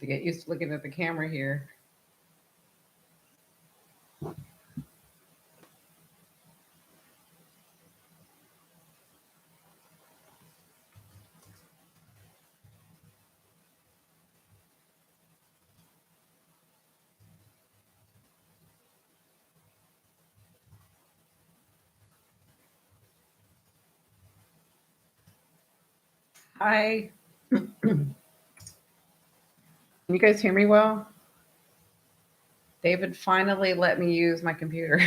To get used to looking at the camera here. Hi. Can you guys hear me well? David finally let me use my computer.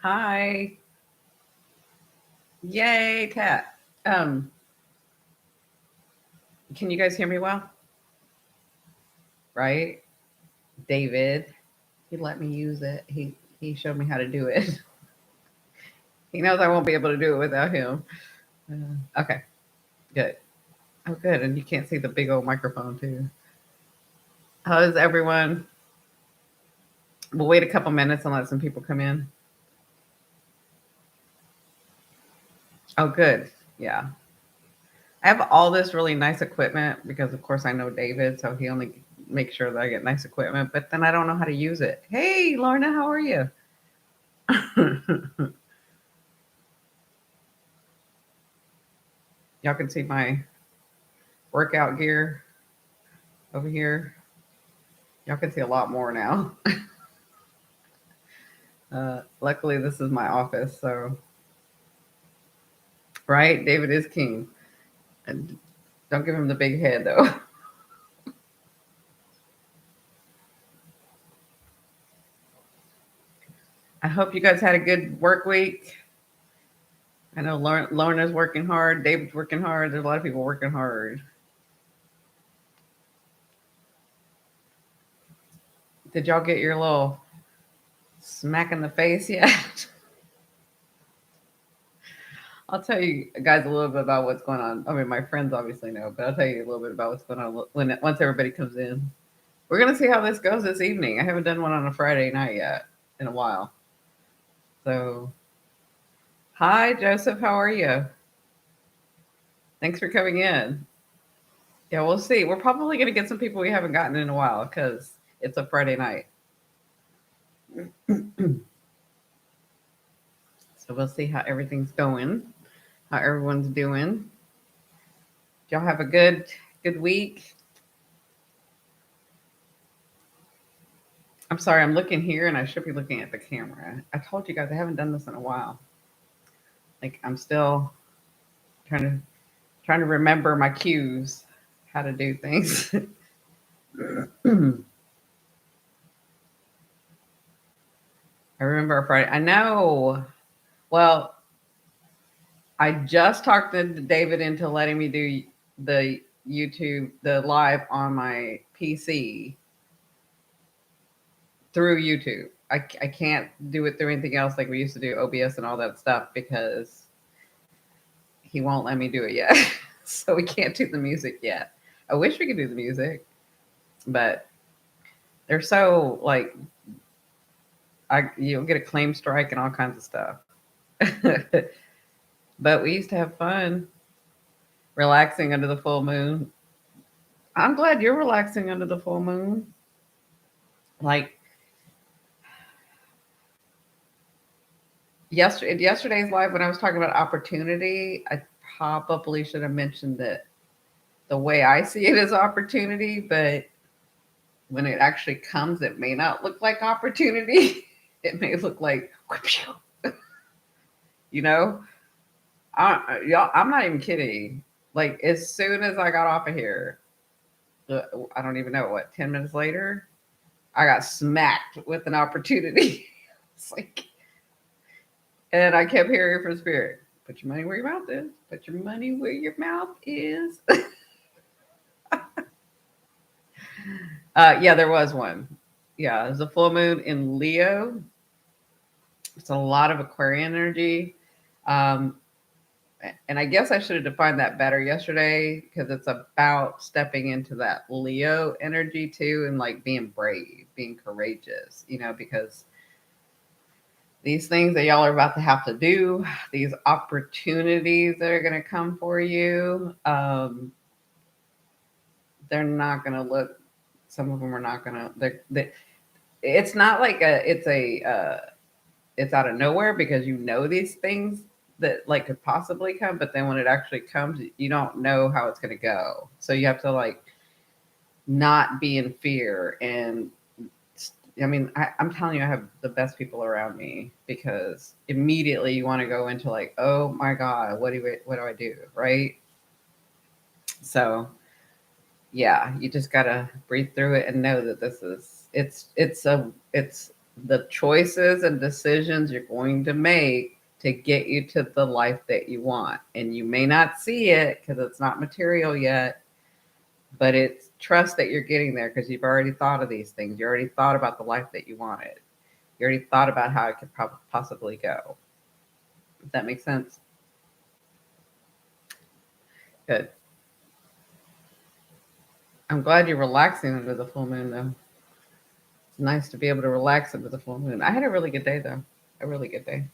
Hi. Yay, Kat. Um, can you guys hear me well? Right? David. He let me use it. He showed me how to do it. He knows I won't be able to do it without him. Okay, good. Oh, good. And you can't see the big old microphone too. How is everyone? We'll wait a couple minutes and let some people come in. Oh, good. Yeah. I have all this really nice equipment because, of course, I know David, so he only makes sure that I get nice equipment, but then I don't know how to use it. Hey, Lorna, how are you? Y'all can see my workout gear over here. Y'all can see a lot more now. Luckily, this is my office, so right, David is king. And don't give him the big head, though. I hope you guys had a good work week. I know Lorna's working hard. David's working hard. There's a lot of people working hard. Did y'all get your little smack in the face yet? I'll tell you guys a little bit about what's going on. I mean, my friends obviously know, but I'll tell you a little bit about what's going on once everybody comes in. We're gonna see how this goes this evening. I haven't done one on a Friday night yet in a while. So, hi Joseph, how are you? Thanks for coming in. Yeah, we'll see. We're probably gonna get some people we haven't gotten in a while because it's a Friday night. So we'll see how everything's going, how everyone's doing. Y'all have a good week. I'm sorry, I'm looking here and I should be looking at the camera. I told you guys I haven't done this in a while. Like I'm still trying to remember my cues, how to do things. I remember a Friday. I know. Well, I just talked to David into letting me do the the live on my PC through YouTube. I can't do it through anything else like we used to do OBS and all that stuff because he won't let me do it yet. So we can't do the music yet. I wish we could do the music, but they're so like you'll get a claim strike and all kinds of stuff. But we used to have fun relaxing under the full moon. I'm glad you're relaxing under the full moon. Like yesterday's live when I was talking about opportunity, I probably should have mentioned that the way I see it is opportunity, but when it actually comes, it may not look like opportunity. It may look like, you know, y'all, I'm not even kidding. Like as soon as I got off of here, I don't even know what, 10 minutes later, I got smacked with an opportunity. It's like, and I kept hearing from Spirit, put your money where your mouth is. Put your money where your mouth is. Yeah, there was one. Yeah, there's a full moon in Leo. It's a lot of Aquarian energy. Um, and I guess I should have defined that better yesterday because it's about stepping into that Leo energy too and like being brave, being courageous, because these things that y'all are about to have to do, these opportunities that are going to come for you, they're not going to look. Some of them are not going to. It's not like it's out of nowhere because you know these things that like could possibly come, but then when it actually comes, you don't know how it's going to go. So you have to like not be in fear. And I mean, I'm telling you, I have the best people around me because immediately you want to go into like, oh my God, what do I do? Right. So yeah, you just gotta breathe through it and know that it's the choices and decisions you're going to make to get you to the life that you want. And you may not see it because it's not material yet, but it's trust that you're getting there because you've already thought of these things. You already thought about the life that you wanted. You already thought about how it could possibly go. If that makes sense. Good. I'm glad you're relaxing under the full moon, though. It's nice to be able to relax under the full moon. I had a really good day, though. A really good day.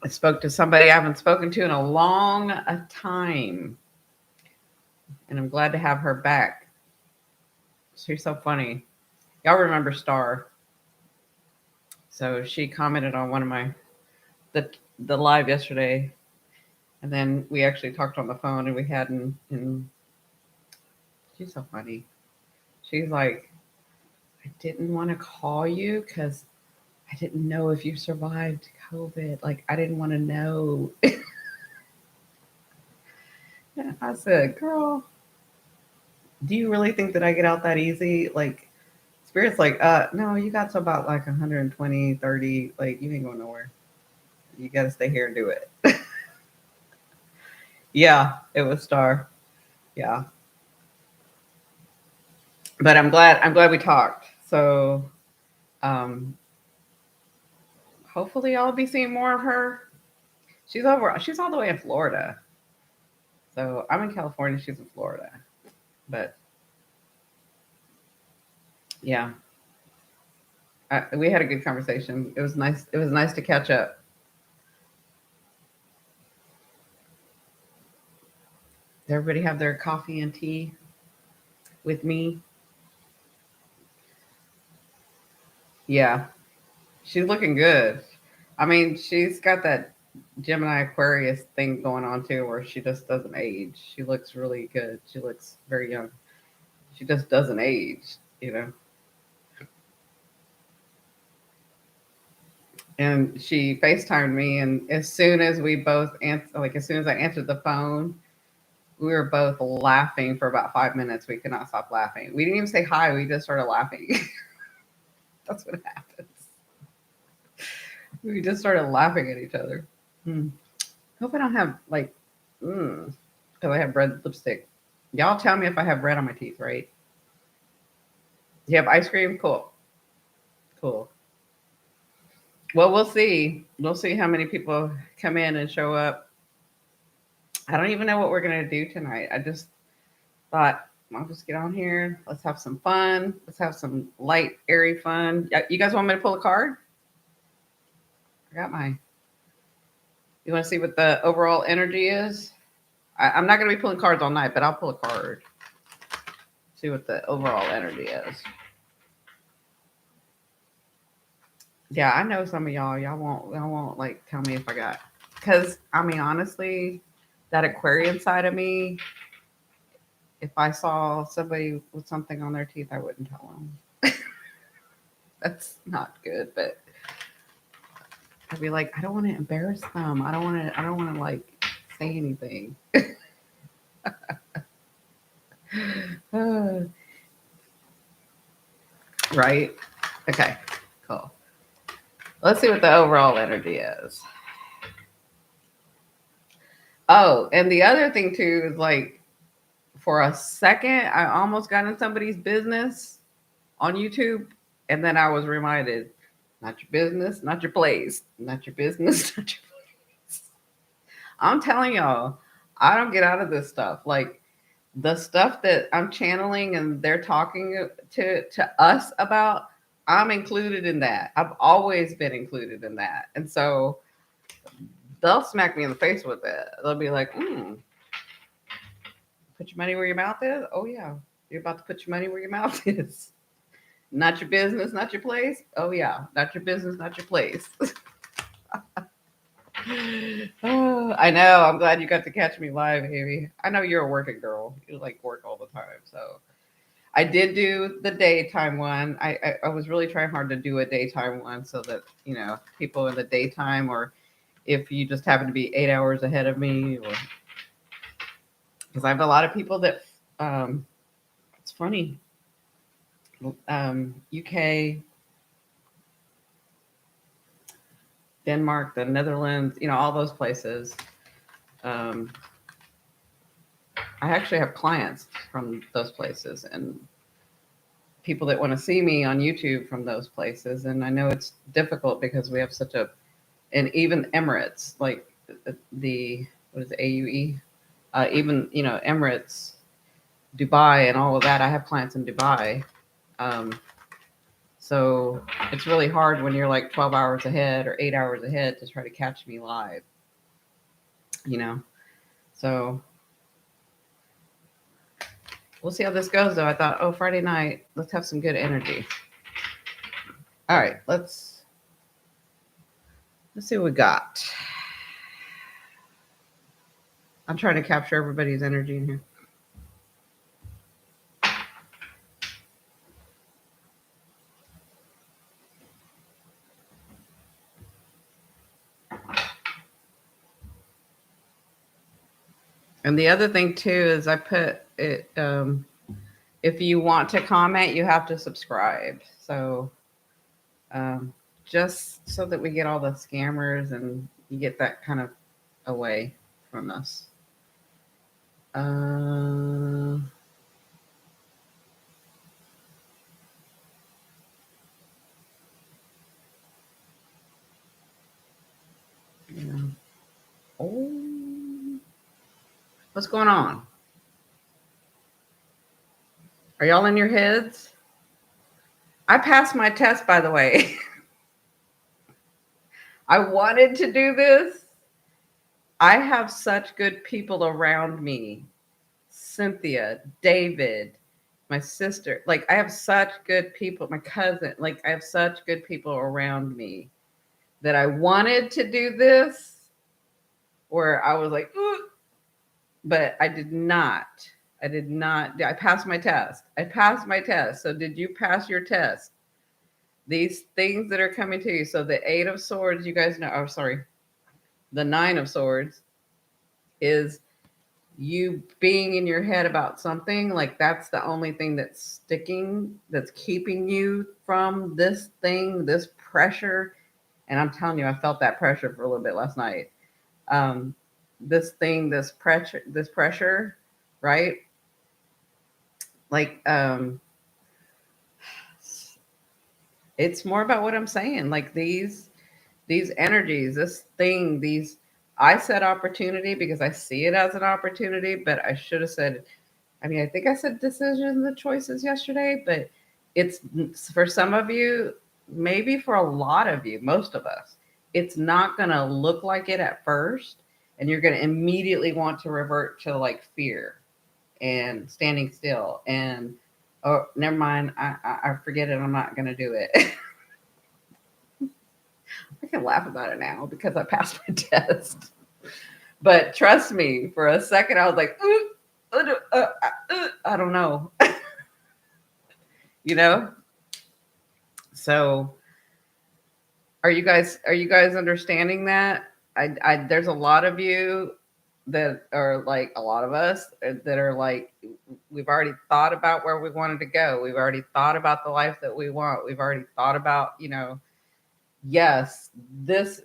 I spoke to somebody I haven't spoken to in a long time, and I'm glad to have her back. She's so funny. Y'all remember Star? So she commented on one of my the live yesterday, and then we actually talked on the phone, and we had in she's so funny. She's like, I didn't want to call you because I didn't know if you survived COVID. Like, I didn't want to know. I said, girl, do you really think that I get out that easy? Like, Spirit's like, no, you got to about like 120, 30. Like, you ain't going nowhere. You got to stay here and do it. Yeah, it was Star. Yeah. But I'm glad we talked. So, um, hopefully I'll be seeing more of her. She's all the way in Florida. So I'm in California, she's in Florida. But yeah, we had a good conversation. It was nice. It was nice to catch up. Did everybody have their coffee and tea with me? Yeah, she's looking good. I mean, she's got that Gemini Aquarius thing going on too, where she just doesn't age. She looks really good. She looks very young. She just doesn't age. And she FaceTimed me, and as soon as we both as soon as I answered the phone, we were both laughing for about 5 minutes. We could not stop laughing. We didn't even say hi. We just started laughing. That's what happens. We just started laughing at each other. Hmm. Hope I don't have like, because I have red lipstick. Y'all tell me if I have red on my teeth, right? Do you have ice cream? Cool. Cool. Well, we'll see. We'll see how many people come in and show up. I don't even know what we're going to do tonight. I just thought, I'll just get on here. Let's have some fun. Let's have some light, airy fun. You guys want me to pull a card? I got my. You want to see what the overall energy is? I'm not going to be pulling cards all night, but I'll pull a card. See what the overall energy is. Yeah, I know some of y'all. Y'all won't like tell me if I got. Because I mean, honestly, that Aquarian side of me, if I saw somebody with something on their teeth, I wouldn't tell them. That's not good, but I'd be like, I don't want to embarrass them. I don't want to like say anything. Right? Okay, cool. Let's see what the overall energy is. Oh, and the other thing too is like for a second, I almost got in somebody's business on YouTube, and then I was reminded, not your business, not your place, not your business, not your place. I'm telling y'all, I don't get out of this stuff. Like the stuff that I'm channeling and they're talking to us about, I'm included in that. I've always been included in that. And so they'll smack me in the face with it. They'll be like, put your money where your mouth is. Oh, yeah. You're about to put your money where your mouth is. Not your business, not your place. Oh, yeah. Not your business, not your place. Oh, I know. I'm glad you got to catch me live, Amy. I know you're a working girl. You like work all the time. So I did do the daytime one. I was really trying hard to do a daytime one so that, people in the daytime, or if you just happen to be 8 hours ahead of me, or because I have a lot of people that, it's funny, UK, Denmark, the Netherlands, all those places. Um, I actually have clients from those places and people that want to see me on YouTube from those places. And I know it's difficult because we have and even Emirates, like what is it, AUE? Even, Emirates, Dubai, and all of that. I have clients in Dubai. Um, so it's really hard when you're like 12 hours ahead or 8 hours ahead to try to catch me live, you know? So we'll see how this goes, though. I thought, Friday night, let's have some good energy. All right, let's see what we got. I'm trying to capture everybody's energy in here. And the other thing too is I put it. If you want to comment, you have to subscribe. So just so that we get all the scammers and you get that kind of away from us. Yeah. Oh, what's going on? Are y'all in your heads? I passed my test, by the way. I wanted to do this. I have such good people around me. Cynthia, David, my sister. Like, I have such good people. My cousin. Like, I have such good people around me that I wanted to do this, where I was like, ooh, but I did not. I did not. I passed my test. So did you pass your test? These things that are coming to you. So the 8 of Swords, you guys know. Oh, sorry. The 9 of Swords is you being in your head about something. Like, that's the only thing that's sticking, that's keeping you from this thing, this pressure. And I'm telling you, I felt that pressure for a little bit last night. This thing, this pressure, right? Like, it's more about what I'm saying. Like, these energies, this thing, I said opportunity because I see it as an opportunity, but I should have said, I think I said decisions and choices yesterday, but it's for some of you, maybe for a lot of you, most of us, it's not going to look like it at first. And you're going to immediately want to revert to like fear and standing still. And, oh, never mind. I forget it. I'm not going to do it. I can laugh about it now because I passed my test. But trust me, for a second, I was like, I don't know. So are you guys understanding that? There's a lot of you that are like, a lot of us that are like, we've already thought about where we wanted to go. We've already thought about the life that we want. We've already thought about, yes, this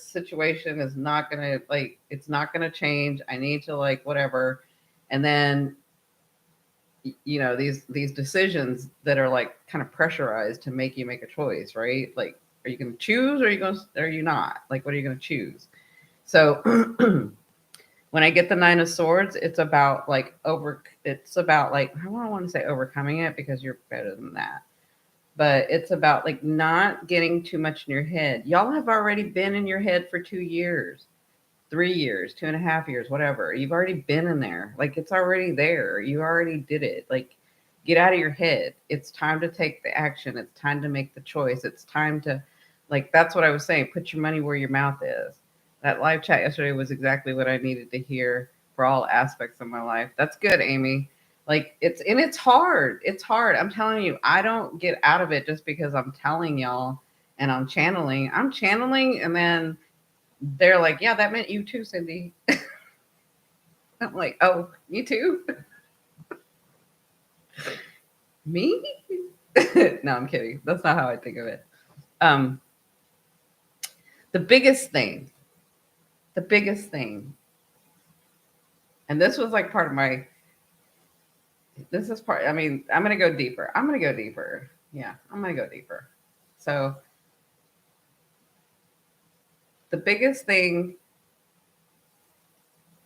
situation is not going to, like, it's not going to change. I need to, like, whatever. And then, these decisions that are like kind of pressurized to make you make a choice, right? Like, are you going to choose, or are you not? Like, what are you going to choose? So when I get the 9 of Swords, it's about like, I don't want to say overcoming it because you're better than that. but it's about like not getting too much in your head. Y'all have already been in your head for 2 years, 3 years, 2.5 years, whatever. You've already been in there. Like it's already there. You already did it. Like get out of your head. It's time to take the action. It's time to make the choice. It's time to, like, that's what I was saying. Put your money where your mouth is. That live chat yesterday was exactly what I needed to hear for all aspects of my life. That's good, Amy. Like it's hard. It's hard. I'm telling you, I don't get out of it just because I'm telling y'all and I'm channeling. I'm channeling and then they're like, yeah, that meant you too, Cindi. I'm like, oh, me too? Me? No, I'm kidding. That's not how I think of it. Um, the biggest thing, the biggest thing, and this was like part of my, this is part, I mean, I'm going to go deeper. I'm going to go deeper. Yeah, I'm going to go deeper. So, the biggest thing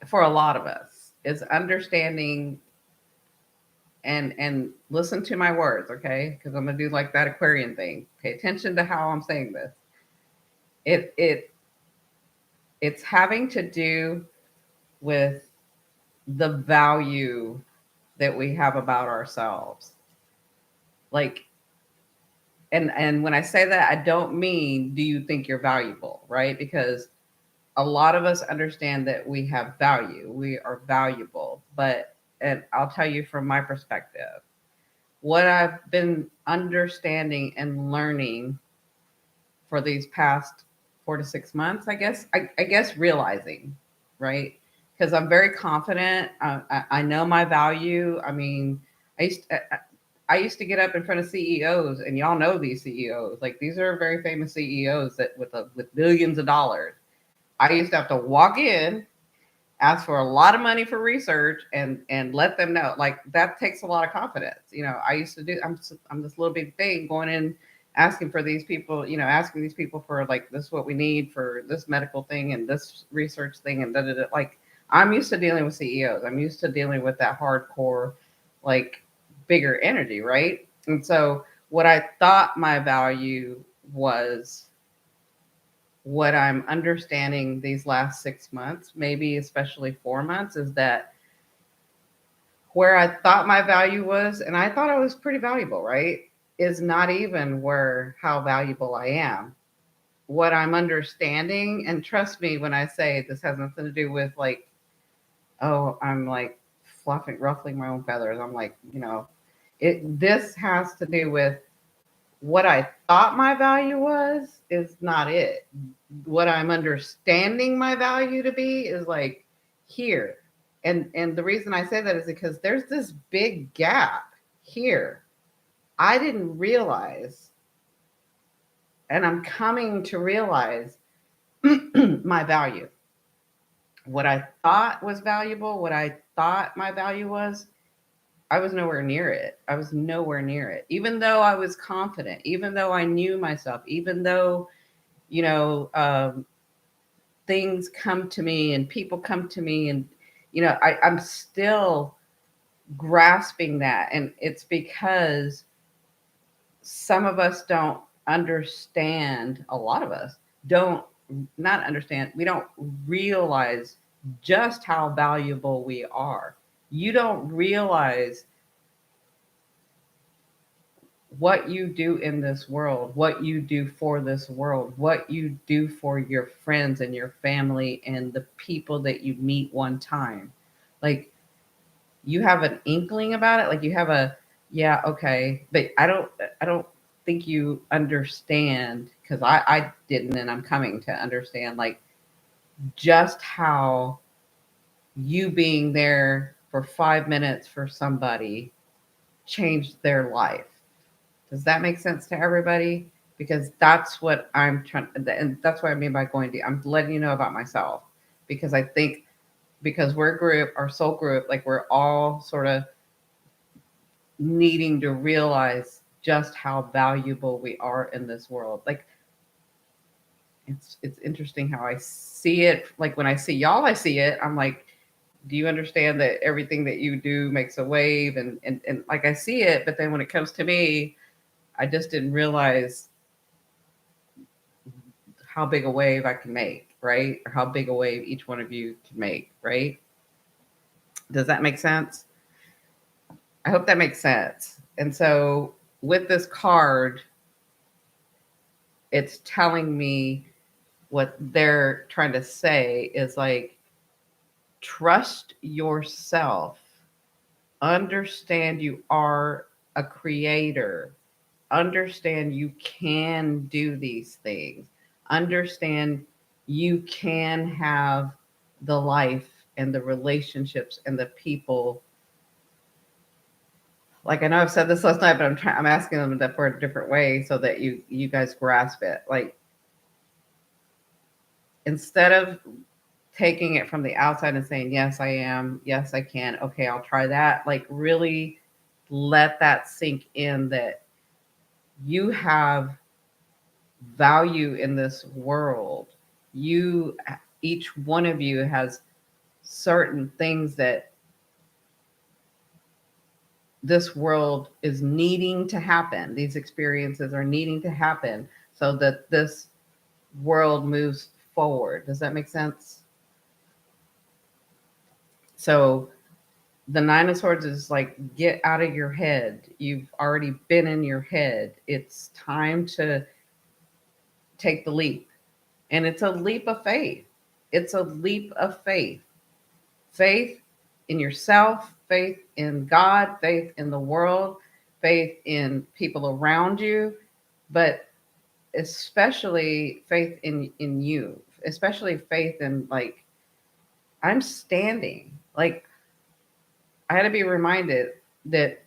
for a lot of us is understanding and listen to my words, okay? Because I'm gonna do like that Aquarian thing. Pay attention to how I'm saying this. It it's having to do with the value that we have about ourselves. Like, and when I say that, I don't mean do you think you're valuable, right? Because a lot of us understand that we have value. We are valuable, but and I'll tell you from my perspective, what I've been understanding and learning for these past 4 to 6 months, I guess realizing, right? Because I'm very confident. I know my value. I mean, I used to, I used to get up in front of CEOs, and y'all know these CEOs. Like these are very famous CEOs that with billions of dollars. I used to have to walk in, ask for a lot of money for research, and let them know. Like that takes a lot of confidence. I used to do. I'm this little big thing going in, asking for these people. Asking these people for like this is what we need for this medical thing and this research thing and da da da. Like I'm used to dealing with CEOs. I'm used to dealing with that hardcore, like bigger energy, right? And so what I thought my value was, what I'm understanding these last 6 months, maybe especially 4 months, is that where I thought my value was, and I thought I was pretty valuable, right, is not even where how valuable I am. What I'm understanding, and trust me when I say this has nothing to do with like, oh, I'm like ruffling my own feathers. I'm like, this has to do with what I thought my value was is not it. What I'm understanding my value to be is like here. And the reason I say that is because there's this big gap here. I didn't realize, and I'm coming to realize my value. What I thought was valuable, what I thought my value was, I was nowhere near it. I was nowhere near it. Even though I was confident, even though I knew myself, even though, you know, um, things come to me and people come to me, and, I'm still grasping that. And it's because some of us don't understand, a lot of us don't not understand, we don't realize just how valuable we are. You don't realize what you do in this world, what you do for this world, what you do for your friends and your family and the people that you meet one time. Like you have an inkling about it, like you have a, yeah, okay, but I don't think you understand, because I didn't, and I'm coming to understand like just how you being there for 5 minutes for somebody changed their life. Does that make sense to everybody? Because that's what I'm trying, and that's what I mean by going deep. I'm letting you know about myself, because I think, because we're a group, our soul group, like we're all sort of needing to realize just how valuable we are in this world. Like it's interesting how I see it. Like when I see y'all, I see it. I'm like, do you understand that everything that you do makes a wave? And like I see it, but then when it comes to me, I just didn't realize how big a wave I can make, right? Or how big a wave each one of you can make, right? Does that make sense? I hope that makes sense. And so with this card, it's telling me what they're trying to say is like, trust yourself, understand you are a creator, understand you can do these things, understand you can have the life and the relationships and the people. Like, I know I've said this last night, but I'm asking them that for a different way so that you guys grasp it. Like, instead of taking it from the outside and saying, yes, I am, yes, I can, okay, I'll try that, like, really let that sink in, that you have value in this world. You, each one of you has certain things that this world is needing to happen. These experiences are needing to happen so that this world moves forward. Does that make sense? So the Nine of Swords is like, get out of your head. You've already been in your head. It's time to take the leap. And it's a leap of faith. It's a leap of faith. Faith in yourself, faith in God, faith in the world, faith in people around you, but especially faith in you, especially faith in, like, I'm standing. Like, I had to be reminded that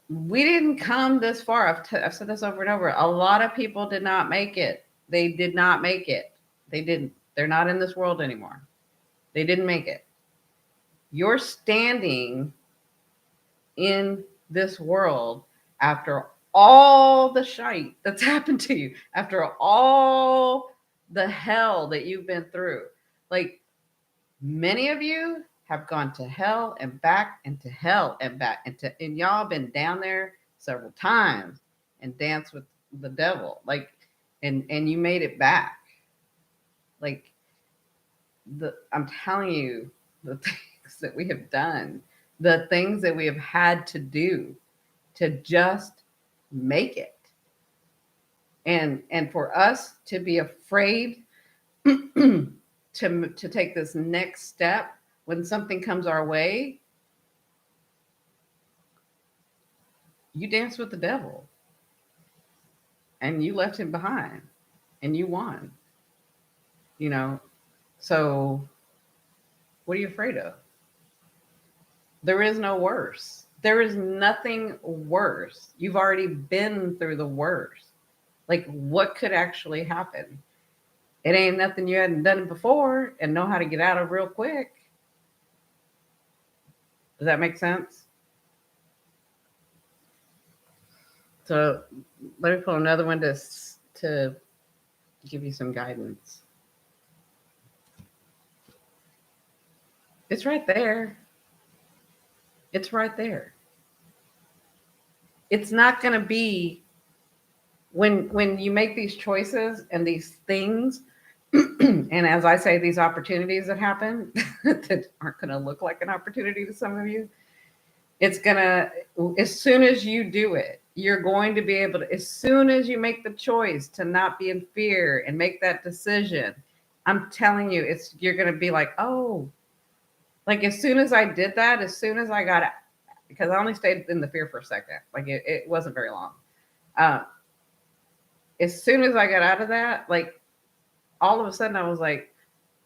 we didn't come this far. I've said this over and over. A lot of people did not make it. They did not make it. They didn't. They're not in this world anymore. They didn't make it. You're standing in this world after all the shite that's happened to you, after all the hell that you've been through. Like, many of you have gone to hell and back and to hell and back and y'all been down there several times and danced with the devil. Like, and you made it back. Like, I'm telling you, the things that we have done, the things that we have had to do to just make it. And for us to be afraid to take this next step when something comes our way, you danced with the devil and you left him behind and you won, you know? So what are you afraid of? There is no worse. There is nothing worse. You've already been through the worst. Like, what could actually happen? It ain't nothing you hadn't done before and know how to get out of real quick. Does that make sense? So let me pull another one to give you some guidance. It's right there. It's right there. It's not going to be, when you make these choices and these things, and as I say, these opportunities that happen that aren't going to look like an opportunity to some of you, it's going to, as soon as you do it, you're going to be able to, as soon as you make the choice to not be in fear and make that decision, I'm telling you, you're going to be like, oh, like, as soon as I did that, as soon as I got it, because I only stayed in the fear for a second, like, it wasn't very long. As soon as I got out of that, like, all of a sudden I was like,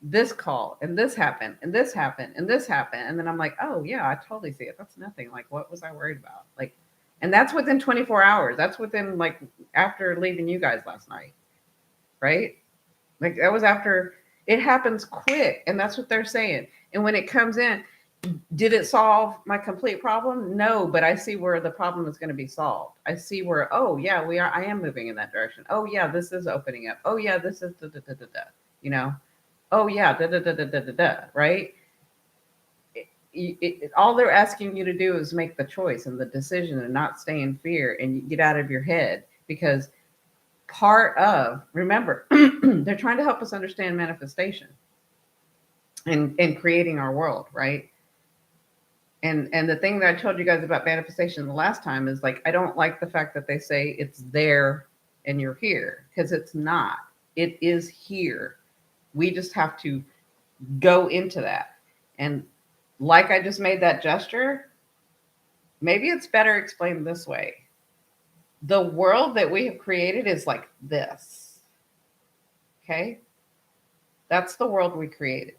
this call and this happened and this happened and this happened. And then I'm like, oh yeah, I totally see it. That's nothing. Like, what was I worried about? Like, and that's within 24 hours. That's within, like, after leaving you guys last night, right? Like, that was after. It happens quick. And that's what they're saying. And when it comes in, did it solve my complete problem? No, but I see where the problem is going to be solved. I see where, oh yeah, I am moving in that direction. Oh yeah, this is opening up. Oh yeah, this is da da da da da. You know? Oh yeah, da da da da da da da. Right? All they're asking you to do is make the choice and the decision and not stay in fear and you get out of your head. because remember, they're trying to help us understand manifestation and creating our world, right? And the thing that I told you guys about manifestation the last time is like, I don't like the fact that they say it's there and you're here, because it's not. It is here. We just have to go into that. And like I just made that gesture, maybe it's better explained this way. The world that we have created is like this. Okay? That's the world we created.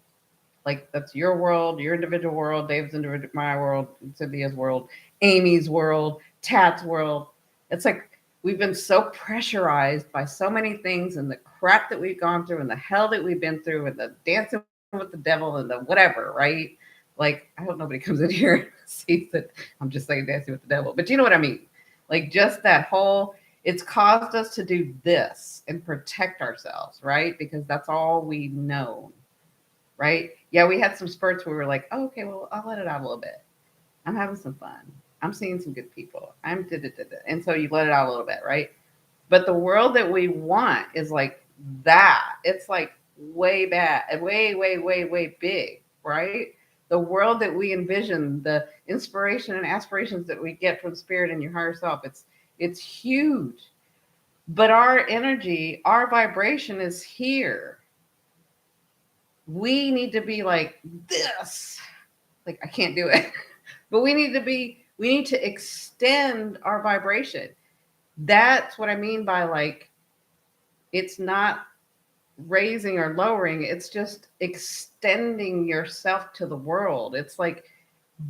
Like, that's your world, your individual world, Dave's individual, my world, Cynthia's world, Amy's world, Tat's world. It's like we've been so pressurized by so many things and the crap that we've gone through and the hell that we've been through and the dancing with the devil and the whatever, right? Like, I hope nobody comes in here and sees that I'm just saying dancing with the devil, but you know what I mean? Like, just that whole, it's caused us to do this and protect ourselves, right? Because that's all we know, right? Yeah, we had some spurts where we were like, oh, okay, well, I'll let it out a little bit. I'm having some fun. I'm seeing some good people. I'm da-da-da-da. And so you let it out a little bit, right? But the world that we want is like that. It's like way bad, way, way, way, way big, right? The world that we envision, the inspiration and aspirations that we get from spirit and your higher self, it's huge. But our energy, our vibration is here. We need to be like this. Like, I can't do it. But we need to extend our vibration. That's what I mean by, like, it's not raising or lowering, it's just extending yourself to the world. It's like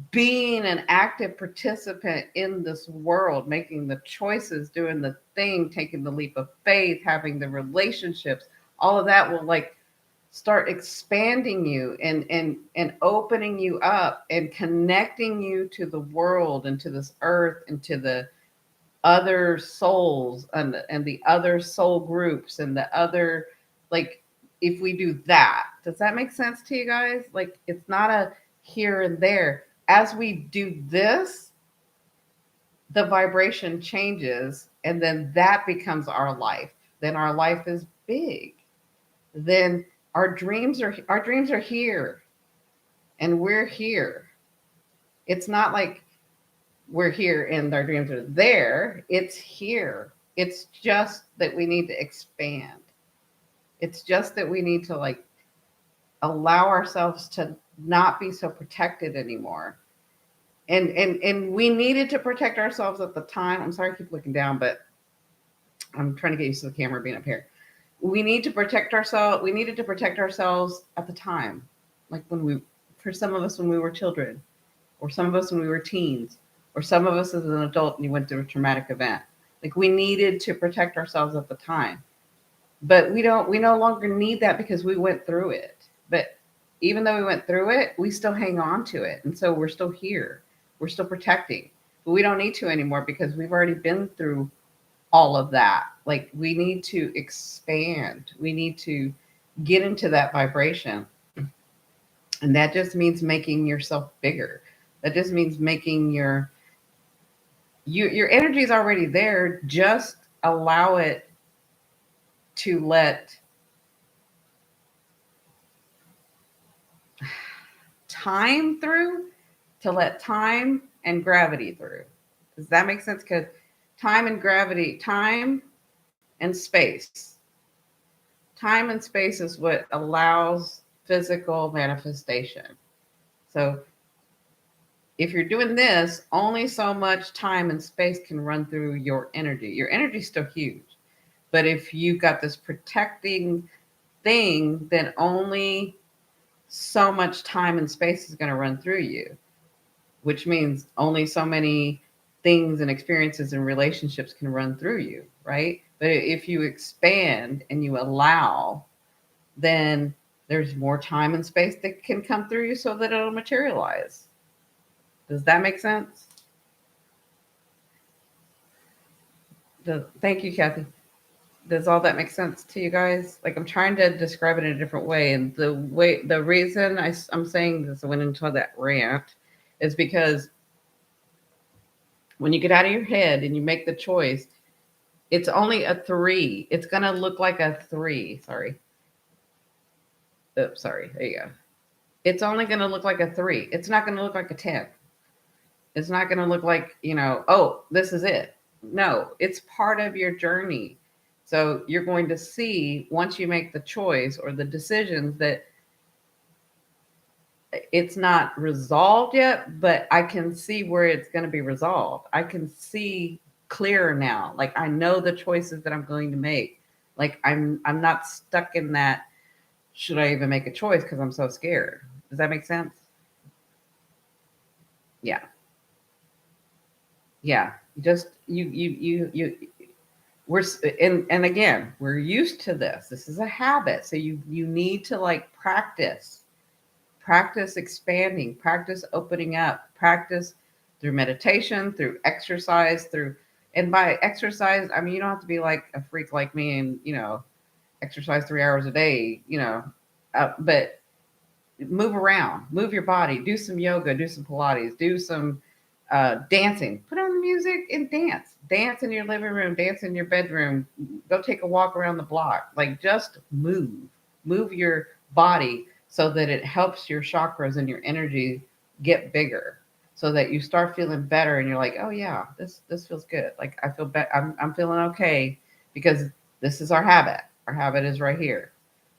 being an active participant in this world, making the choices, doing the thing, taking the leap of faith, having the relationships. All of that will like start expanding you and opening you up and connecting you to the world and to this earth and to the other souls and the other soul groups and the other, like, if we do that, does that make sense to you guys? Like, it's not a here and there. As we do this, the vibration changes, and then that becomes our life. Then our life is big. Then our dreams are here, and we're here. It's not like we're here and our dreams are there. It's here. It's just that we need to expand. It's just that we need to like allow ourselves to not be so protected anymore. And we needed to protect ourselves at the time. I'm sorry I keep looking down, but I'm trying to get used to the camera being up here. We need to protect ourselves. We needed to protect ourselves at the time. Like for some of us when we were children, or some of us when we were teens, or some of us as an adult and you went through a traumatic event. Like, we needed to protect ourselves at the time. But we no longer need that because we went through it. But even though we went through it, we still hang on to it. And so we're still here. We're still protecting. But we don't need to anymore because we've already been through all of that. Like, we need to expand. We need to get into that vibration. And that just means making yourself bigger. That just means making your energy is already there. Just allow it to let time through, to let time and gravity through. Does that make sense? Because time and gravity, time and space is what allows physical manifestation. So if you're doing this, only so much time and space can run through your energy. Your energy is still huge. But if you've got this protecting thing, then only so much time and space is going to run through you, which means only so many things and experiences and relationships can run through you, right? But if you expand and you allow, then there's more time and space that can come through you so that it'll materialize. Does that make sense? Thank you, Kathy. Does all that make sense to you guys? Like, I'm trying to describe it in a different way. And the reason I'm saying this, I went into that rant, is because when you get out of your head and you make the choice, It's only a 3. It's going to look like a 3. Sorry. Oops, sorry. There you go. It's only going to look like a 3. It's not going to look like a 10. It's not going to look like, oh, this is it. No, it's part of your journey. So you're going to see once you make the choice or the decisions that it's not resolved yet, but I can see where it's going to be resolved. I can see clearer now. Like I know the choices that I'm going to make. Like I'm not stuck in that should I even make a choice because I'm so scared. Does that make sense? Yeah. Yeah. Just we're and again, we're used to this. This is a habit. So you need to like practice expanding, practice opening up, practice through meditation, through exercise, and by exercise, I mean, you don't have to be like a freak like me and, exercise 3 hours a day, but move around, move your body, do some yoga, do some Pilates, do some dancing, put on music and dance in your living room, dance in your bedroom, go take a walk around the block, like just move your body so that it helps your chakras and your energy get bigger so that you start feeling better and you're like, oh yeah, this feels good, like I feel better, I'm feeling okay because this is our habit is right here,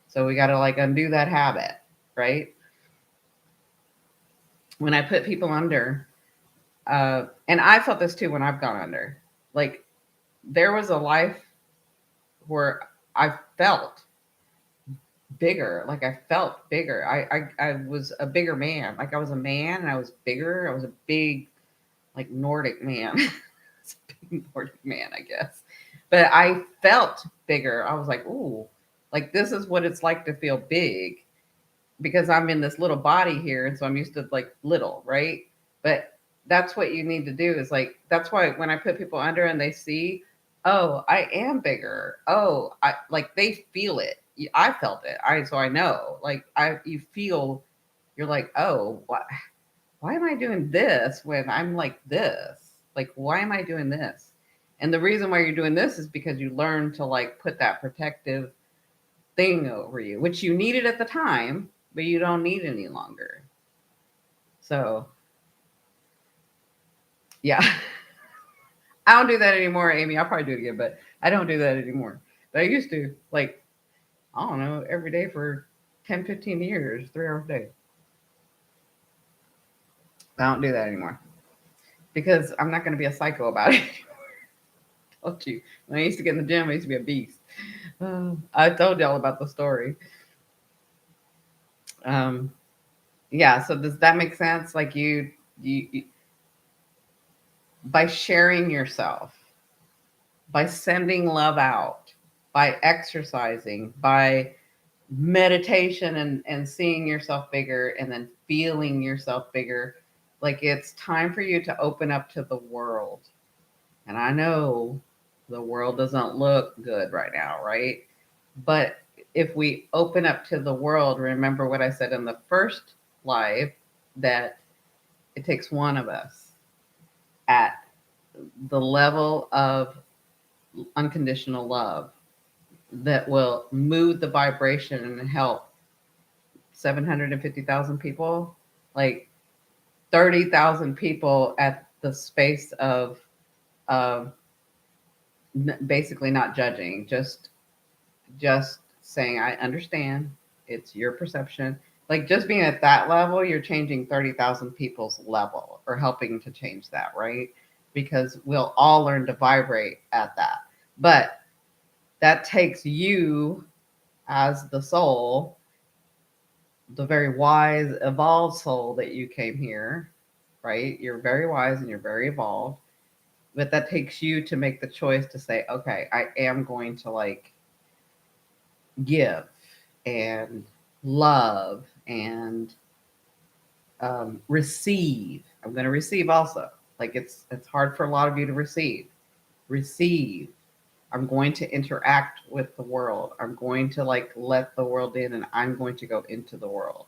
so we got to like undo that habit, right? When I put people under, and I felt this too when I've gone under. Like there was a life where I felt bigger. Like I felt bigger. I was a bigger man. Like I was a man and I was bigger. I was a big like Nordic man. It's a big Nordic man, I guess. But I felt bigger. I was like, ooh, like this is what it's like to feel big because I'm in this little body here, and so I'm used to like little, right? But that's what you need to do is like that's why when I put people under and they see, oh, I am bigger. Oh, I like they feel it. I felt it. So I know. Like you feel you're like, oh, why am I doing this when I'm like this? Like why am I doing this? And the reason why you're doing this is because you learn to like put that protective thing over you, which you needed at the time, but you don't need any longer. So, yeah, I don't do that anymore, Amy. I'll probably do it again, but I don't do that anymore. But I used to, like, I don't know, every day for 10, 15 years, 3 hours a day. I don't do that anymore because I'm not going to be a psycho about it. I told you. When I used to get in the gym, I used to be a beast. I told y'all about the story. Um, yeah, so does that make sense? Like you by sharing yourself, by sending love out, by exercising, by meditation and seeing yourself bigger and then feeling yourself bigger. Like it's time for you to open up to the world. And I know the world doesn't look good right now, right? But if we open up to the world, remember what I said in the first live that it takes one of us at the level of unconditional love that will move the vibration and help 750,000 people, like 30,000 people at the space of uh, basically not judging, just saying, I understand, it's your perception. Like just being at that level, you're changing 30,000 people's level or helping to change that, right? Because we'll all learn to vibrate at that. But that takes you as the soul, the very wise, evolved soul that you came here, right? You're very wise and you're very evolved. But that takes you to make the choice to say, okay, I am going to like give and love and receive. I'm going to receive also. Like it's hard for a lot of you to receive. Receive. I'm going to interact with the world. I'm going to like let the world in and I'm going to go into the world.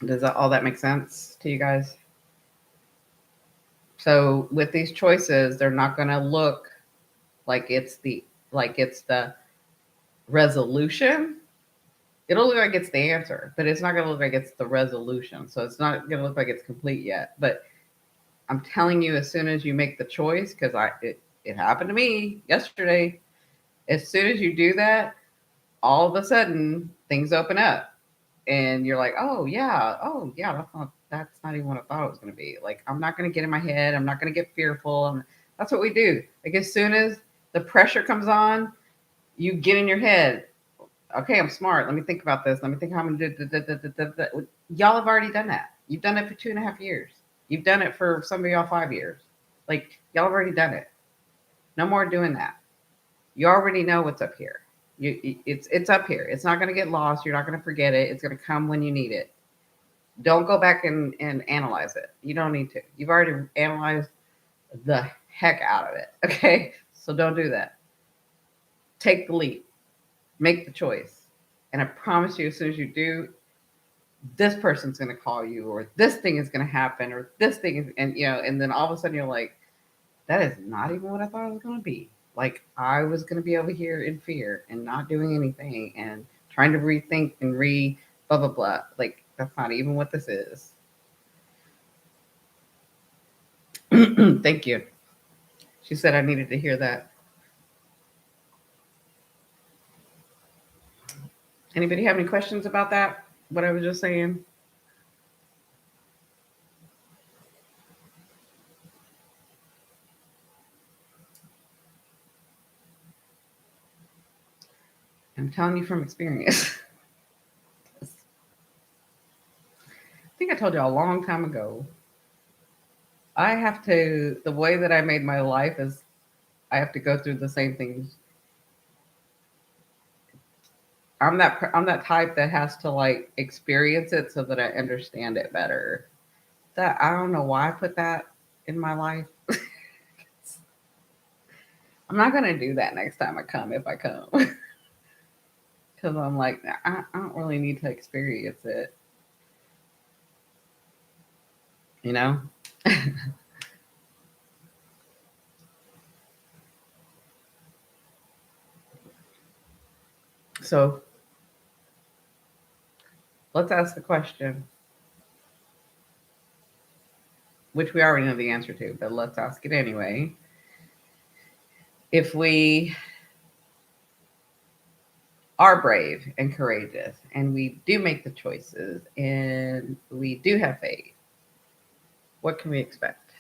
Does that all that make sense to you guys? So with these choices, they're not going to look like it's the resolution. It'll look like it's the answer, but it's not going to look like it's the resolution. So it's not going to look like it's complete yet. But I'm telling you, as soon as you make the choice, because it happened to me yesterday. As soon as you do that, all of a sudden things open up, and you're like, oh yeah, that's not even what I thought it was going to be. Like, I'm not going to get in my head. I'm not going to get fearful. And that's what we do. Like, as soon as the pressure comes on, you get in your head. Okay, I'm smart. Let me think about this. Let me think how I'm going to do. Y'all have already done that. You've done it for 2.5 years. You've done it for some of y'all 5 years. Like, y'all have already done it. No more doing that. You already know what's up here. It's up here. It's not going to get lost. You're not going to forget it. It's going to come when you need it. Don't go back and analyze it. You don't need to. You've already analyzed the heck out of it. Okay? So don't do that. Take the leap. Make the choice. And I promise you, as soon as you do, this person's going to call you, or this thing is going to happen, or this thing is, and then all of a sudden you're like, that is not even what I thought it was going to be. Like, I was going to be over here in fear and not doing anything and trying to rethink and blah, blah, blah. Like, that's not even what this is. Thank you. She said I needed to hear that. Anybody have any questions about that? What I was just saying? I'm telling you from experience. I think I told you a long time ago. The way that I made my life is I have to go through the same things. I'm that type that has to like experience it so that I understand it better. That I don't know why I put that in my life. I'm not gonna do that next time I come if I come. Because I'm like, I don't really need to experience it, you know? So let's ask the question, which we already know the answer to, but let's ask it anyway. If we are brave and courageous and we do make the choices and we do have faith, what can we expect?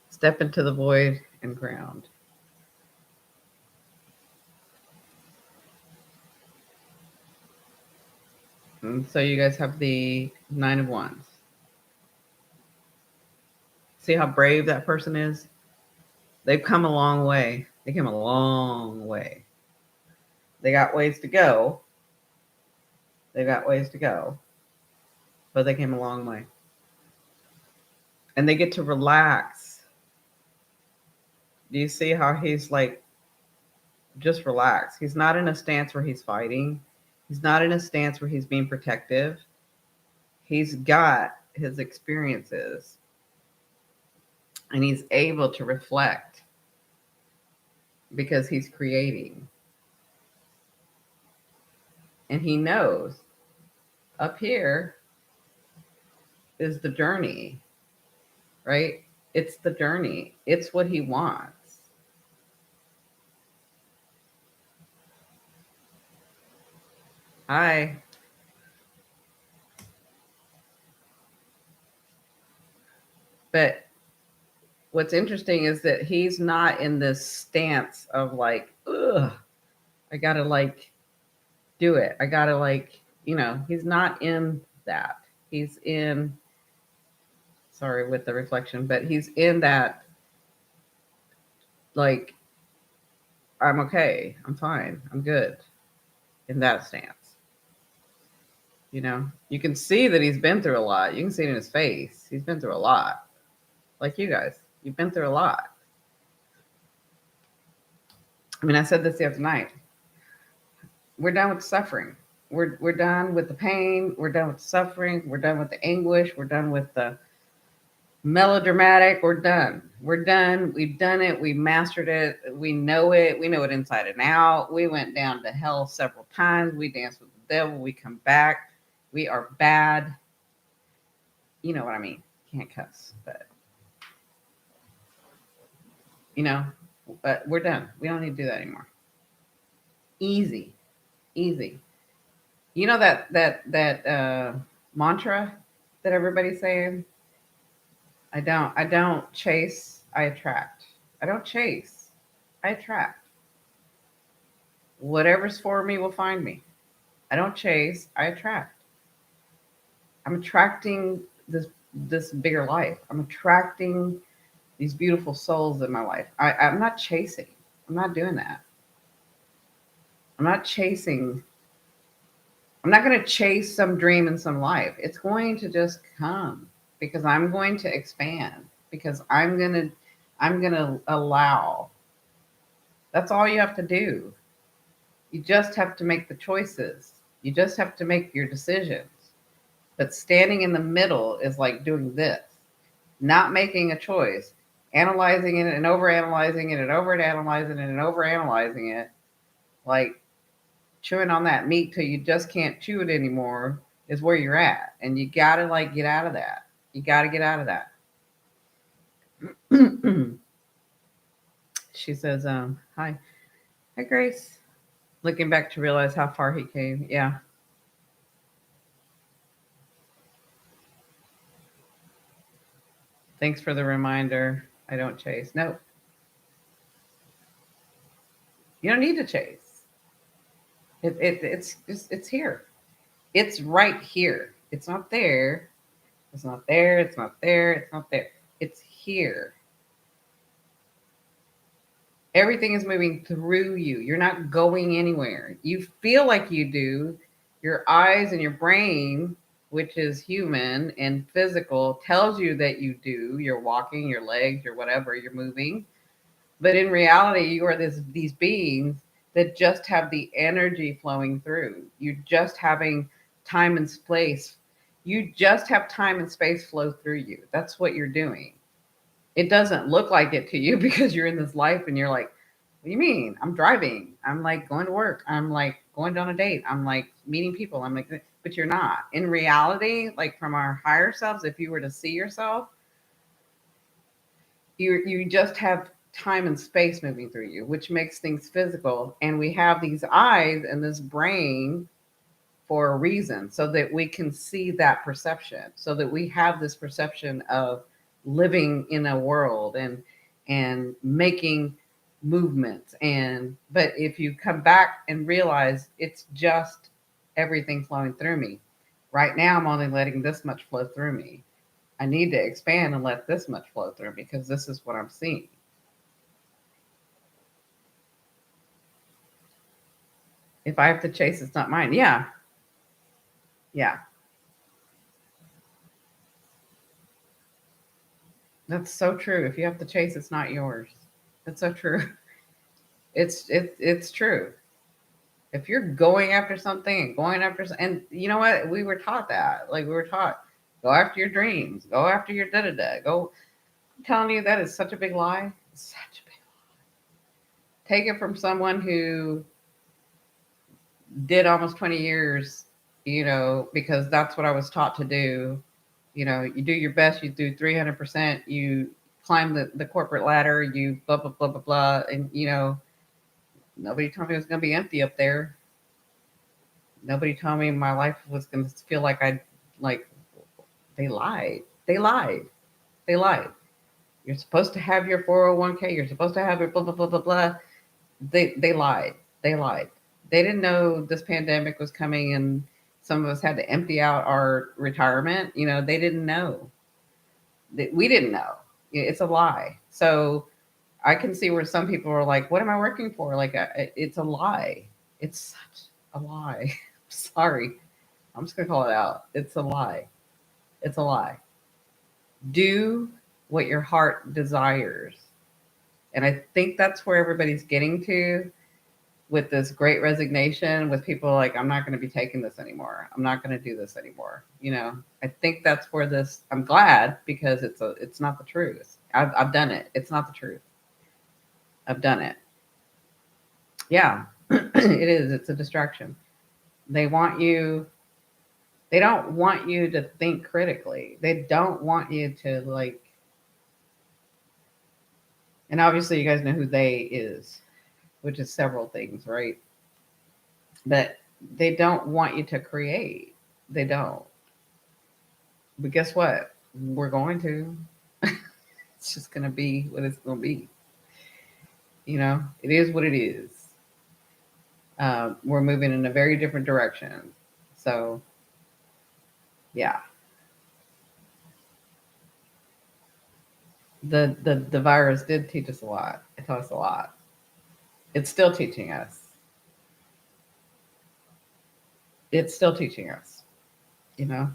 Step into the void and ground. And so you guys have the 9 of Wands. See how brave that person is? They've come a long way. They came a long way. They got ways to go. They got ways to go. But they came a long way. And they get to relax. Do you see how he's like, just relax? He's not in a stance where he's fighting. He's not in a stance where he's being protective. He's got his experiences. And he's able to reflect because he's creating. And he knows up here is the journey, right? It's the journey. It's what he wants. Hi. But what's interesting is that he's not in this stance of like, ugh, I gotta like do it. I gotta like, he's not in that. He's in, sorry with the reflection, but he's in that like, I'm okay, I'm fine, I'm good, in that stance. You can see that he's been through a lot. You can see it in his face. He's been through a lot. Like you guys, you've been through a lot. I mean, I said this the other night. We're done with suffering. We're done with the pain. We're done with the suffering. We're done with the anguish. We're done with the melodramatic. We're done. We're done. We've done it. We mastered it. We know it. We know it inside and out. We went down to hell several times. We danced with the devil. We come back. We are bad. You know what I mean. Can't cuss, but you know, but we're done. We don't need to do that anymore. Easy, easy. You know that mantra that everybody's saying. I don't chase. I attract. I don't chase. I attract. Whatever's for me will find me. I don't chase. I attract. I'm attracting this bigger life. I'm attracting these beautiful souls in my life. I'm not chasing. I'm not doing that. I'm not chasing. I'm not going to chase some dream in some life. It's going to just come because I'm going to expand because I'm going to allow. That's all you have to do. You just have to make the choices. You just have to make your decisions. But standing in the middle is like doing this, not making a choice, analyzing it and overanalyzing it and overanalyzing it and overanalyzing it, like chewing on that meat till you just can't chew it anymore is where you're at. And you gotta like get out of that. You gotta get out of that. She says, hi. Hi Grace. Looking back to realize how far he came. Yeah. Thanks for the reminder. I don't chase. No, you don't need to chase. It's here. It's right here. It's not there. It's not there. It's not there. It's not there. It's here. Everything is moving through you. You're not going anywhere. You feel like you do. Your eyes and your brain, which is human and physical, tells you that you do. You're walking, your legs, your whatever, you're moving. But in reality, you are these beings that just have the energy flowing through. You're just having time and space. You just have time and space flow through you. That's what you're doing. It doesn't look like it to you because you're in this life and you're like, what do you mean? I'm driving. I'm like going to work. I'm like going on a date. I'm like meeting people. I'm like, but you're not. In reality, like from our higher selves, if you were to see yourself, you just have time and space moving through you, which makes things physical. And we have these eyes and this brain for a reason, so that we can see that perception, so that we have this perception of living in a world and making movements. And but if you come back and realize it's just everything flowing through me right now, I'm only letting this much flow through me. I need to expand and let this much flow through because this is what I'm seeing. If I have to chase, it's not mine. Yeah. Yeah. That's so true. If you have to chase, it's not yours. That's so true. It's true. If you're going after something and going after, and you know what, we were taught that. Like we were taught, go after your dreams, go after your da da da. Go. I'm telling you, that is such a big lie. Such a big. Take it from someone who did almost 20 years. Because that's what I was taught to do. You do your best. You do 300%. You climb the corporate ladder. You blah blah blah blah blah, and nobody told me it was going to be empty up there. Nobody told me my life was going to feel like like. They lied. They lied. They lied. You're supposed to have your 401k. You're supposed to have your blah blah blah blah blah. They lied. They lied. They didn't know this pandemic was coming and some of us had to empty out our retirement. They didn't know. We didn't know. It's a lie. So I can see where some people are like, "What am I working for?" Like, it's a lie. It's such a lie. Sorry, I'm just gonna call it out. It's a lie. It's a lie. Do what your heart desires, and I think that's where everybody's getting to. with this great resignation, with people like, I'm not going to be taking this anymore. I'm not going to do this anymore. I think that's where this. I'm glad because it's not the truth. I've done it. It's not the truth. I've done it. Yeah, it is. It's a distraction. They want you. They don't want you to think critically. They don't want you to like. And obviously, you guys know who they is, which is several things, right? But they don't want you to create. They don't. But guess what? We're going to. It's just going to be what it's going to be. It is what it is. We're moving in a very different direction. So, yeah. The virus did teach us a lot. It taught us a lot. It's still teaching us. It's still teaching us, you know?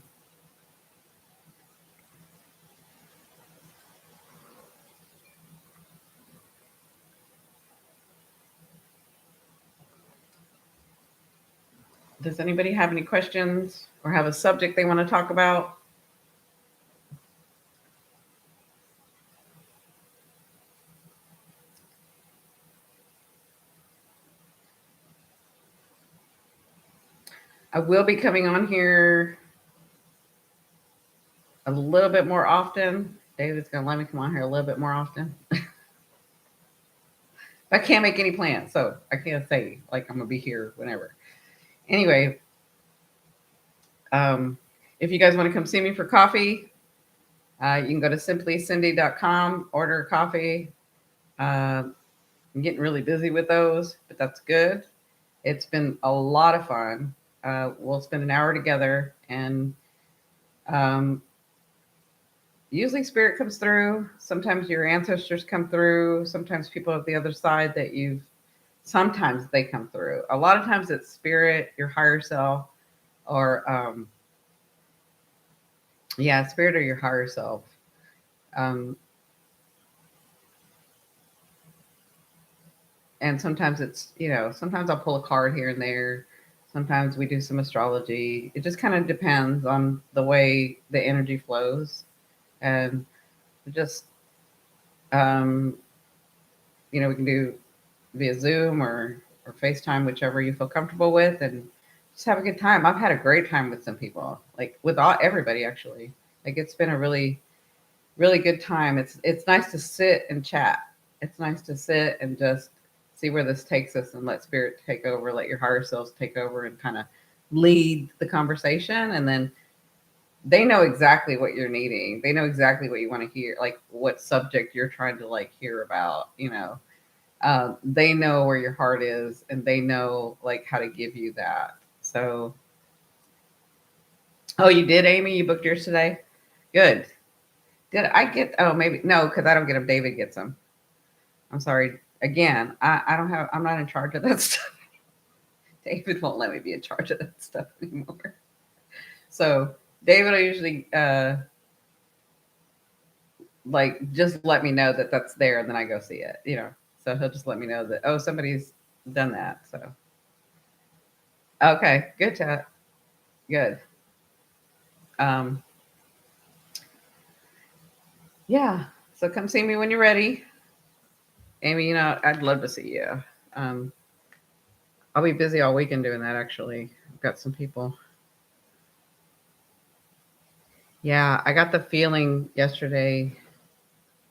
Does anybody have any questions or have a subject they want to talk about? I will be coming on here a little bit more often. David's going to let me come on here a little bit more often. I can't make any plans, so I can't say like I'm going to be here whenever. Anyway, if you guys want to come see me for coffee, you can go to simplycindy.com, order a coffee. I'm getting really busy with those, but that's good. It's been a lot of fun. We'll spend an hour together, and um, usually spirit comes through. Sometimes your ancestors come through. Sometimes people at the other side that sometimes they come through. A lot of times it's spirit, your higher self, or spirit or your higher self. Um, and sometimes sometimes I'll pull a card here and there. Sometimes we do some astrology. It just kind of depends on the way the energy flows. And just, um, we can do via Zoom or FaceTime, whichever you feel comfortable with, and just have a good time. I've had a great time with some people, like with everybody actually. Like it's been a really, really good time. It's nice to sit and chat. It's nice to sit and just see where this takes us and let spirit take over, let your higher selves take over and kind of lead the conversation. And then they know exactly what you're needing. They know exactly what you want to hear, like what subject you're trying to like hear about, they know where your heart is and they know like how to give you that. So, oh, you did, Amy? You booked yours today? Good. Did I get, oh, maybe, no, because I don't get them. David gets them. I'm sorry. Again, I don't have, I'm not in charge of that stuff. David won't let me be in charge of that stuff anymore. So David will usually like just let me know that that's there and then I go see it. So he'll just let me know that, oh, somebody's done that. So okay, good chat. Good. Um yeah. So come see me when you're ready. Amy, I'd love to see you. Um I'll be busy all weekend doing that actually. I've got some people. Yeah, I got the feeling yesterday.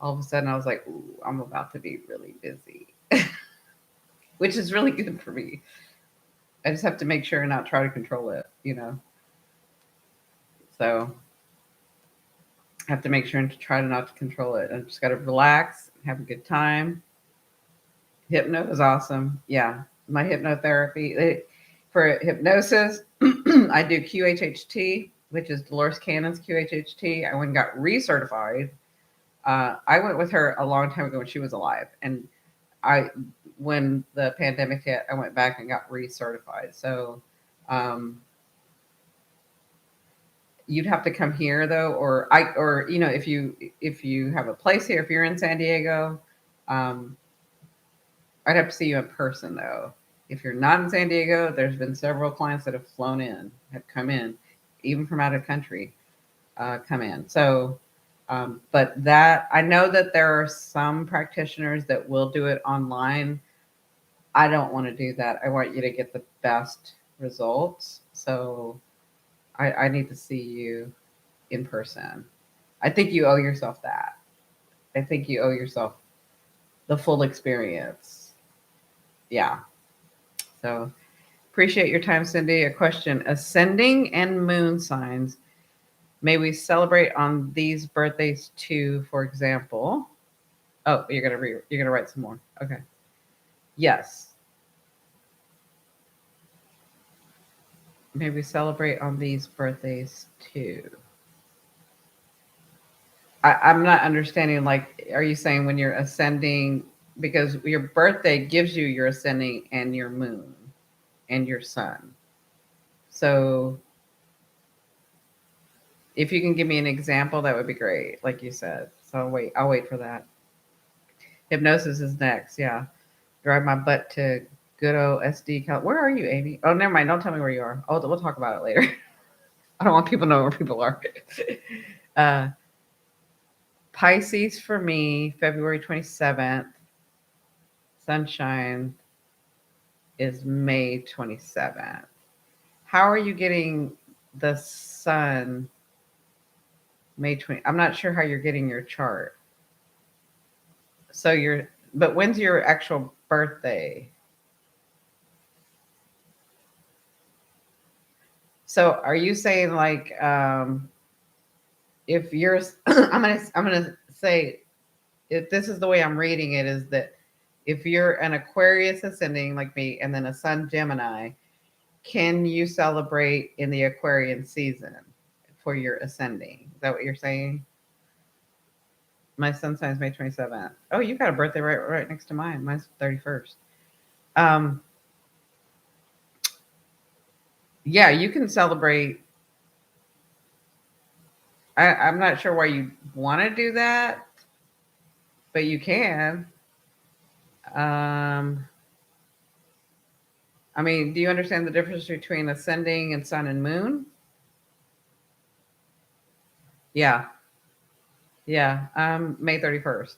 All of a sudden, I was like, "Ooh, I'm about to be really busy," which is really good for me. I just have to make sure and not try to control it. So I have to make sure and to try to not to control it. I just got to relax, have a good time. Hypno is awesome. Yeah, my hypnotherapy for hypnosis, I do QHHT, which is Dolores Cannon's QHHT. I went and got recertified. I went with her a long time ago when she was alive, and when the pandemic hit, I went back and got recertified. So you'd have to come here though, or if you have a place here, if you're in San Diego, I'd have to see you in person though. If you're not in San Diego, there's been several clients that have flown in, have come in, even from out of country, come in. So, but that I know that there are some practitioners that will do it online. I don't want to do that. I want you to get the best results. So I need to see you in person. I think you owe yourself that. I think you owe yourself the full experience. Yeah. So appreciate your time, Cindy. A question: ascending and moon signs. May we celebrate on these birthdays too? For example. Oh, you're gonna write some more. Okay. Yes. May we celebrate on these birthdays too? I'm not understanding. Like, are you saying when you're ascending, because your birthday gives you your ascending and your moon and your sun? So if you can give me an example, that would be great. Like you said. So I'll wait for that. Hypnosis is next. Yeah. Drive my butt to good old SD. Where are you, Amy? Oh, never mind. Don't tell me where you are. Oh, we'll talk about it later. I don't want people to know where people are. uh, Pisces for me, February 27th. Sunshine is May 27th. How are you getting the sun May 20? I'm not sure how you're getting your chart. So but when's your actual birthday? So are you saying like if you're I'm gonna say if this is the way I'm reading it is that if you're an Aquarius ascending like me and then a Sun Gemini, can you celebrate in the Aquarian season for your ascending? Is that what you're saying? My sun sign is May 27th. Oh, you got a birthday right next to mine. Mine's 31st. Um, yeah, you can celebrate. I'm not sure why you want to do that, but you can. Um, I mean, do you understand the difference between ascending and sun and moon? Yeah, yeah. May 31st.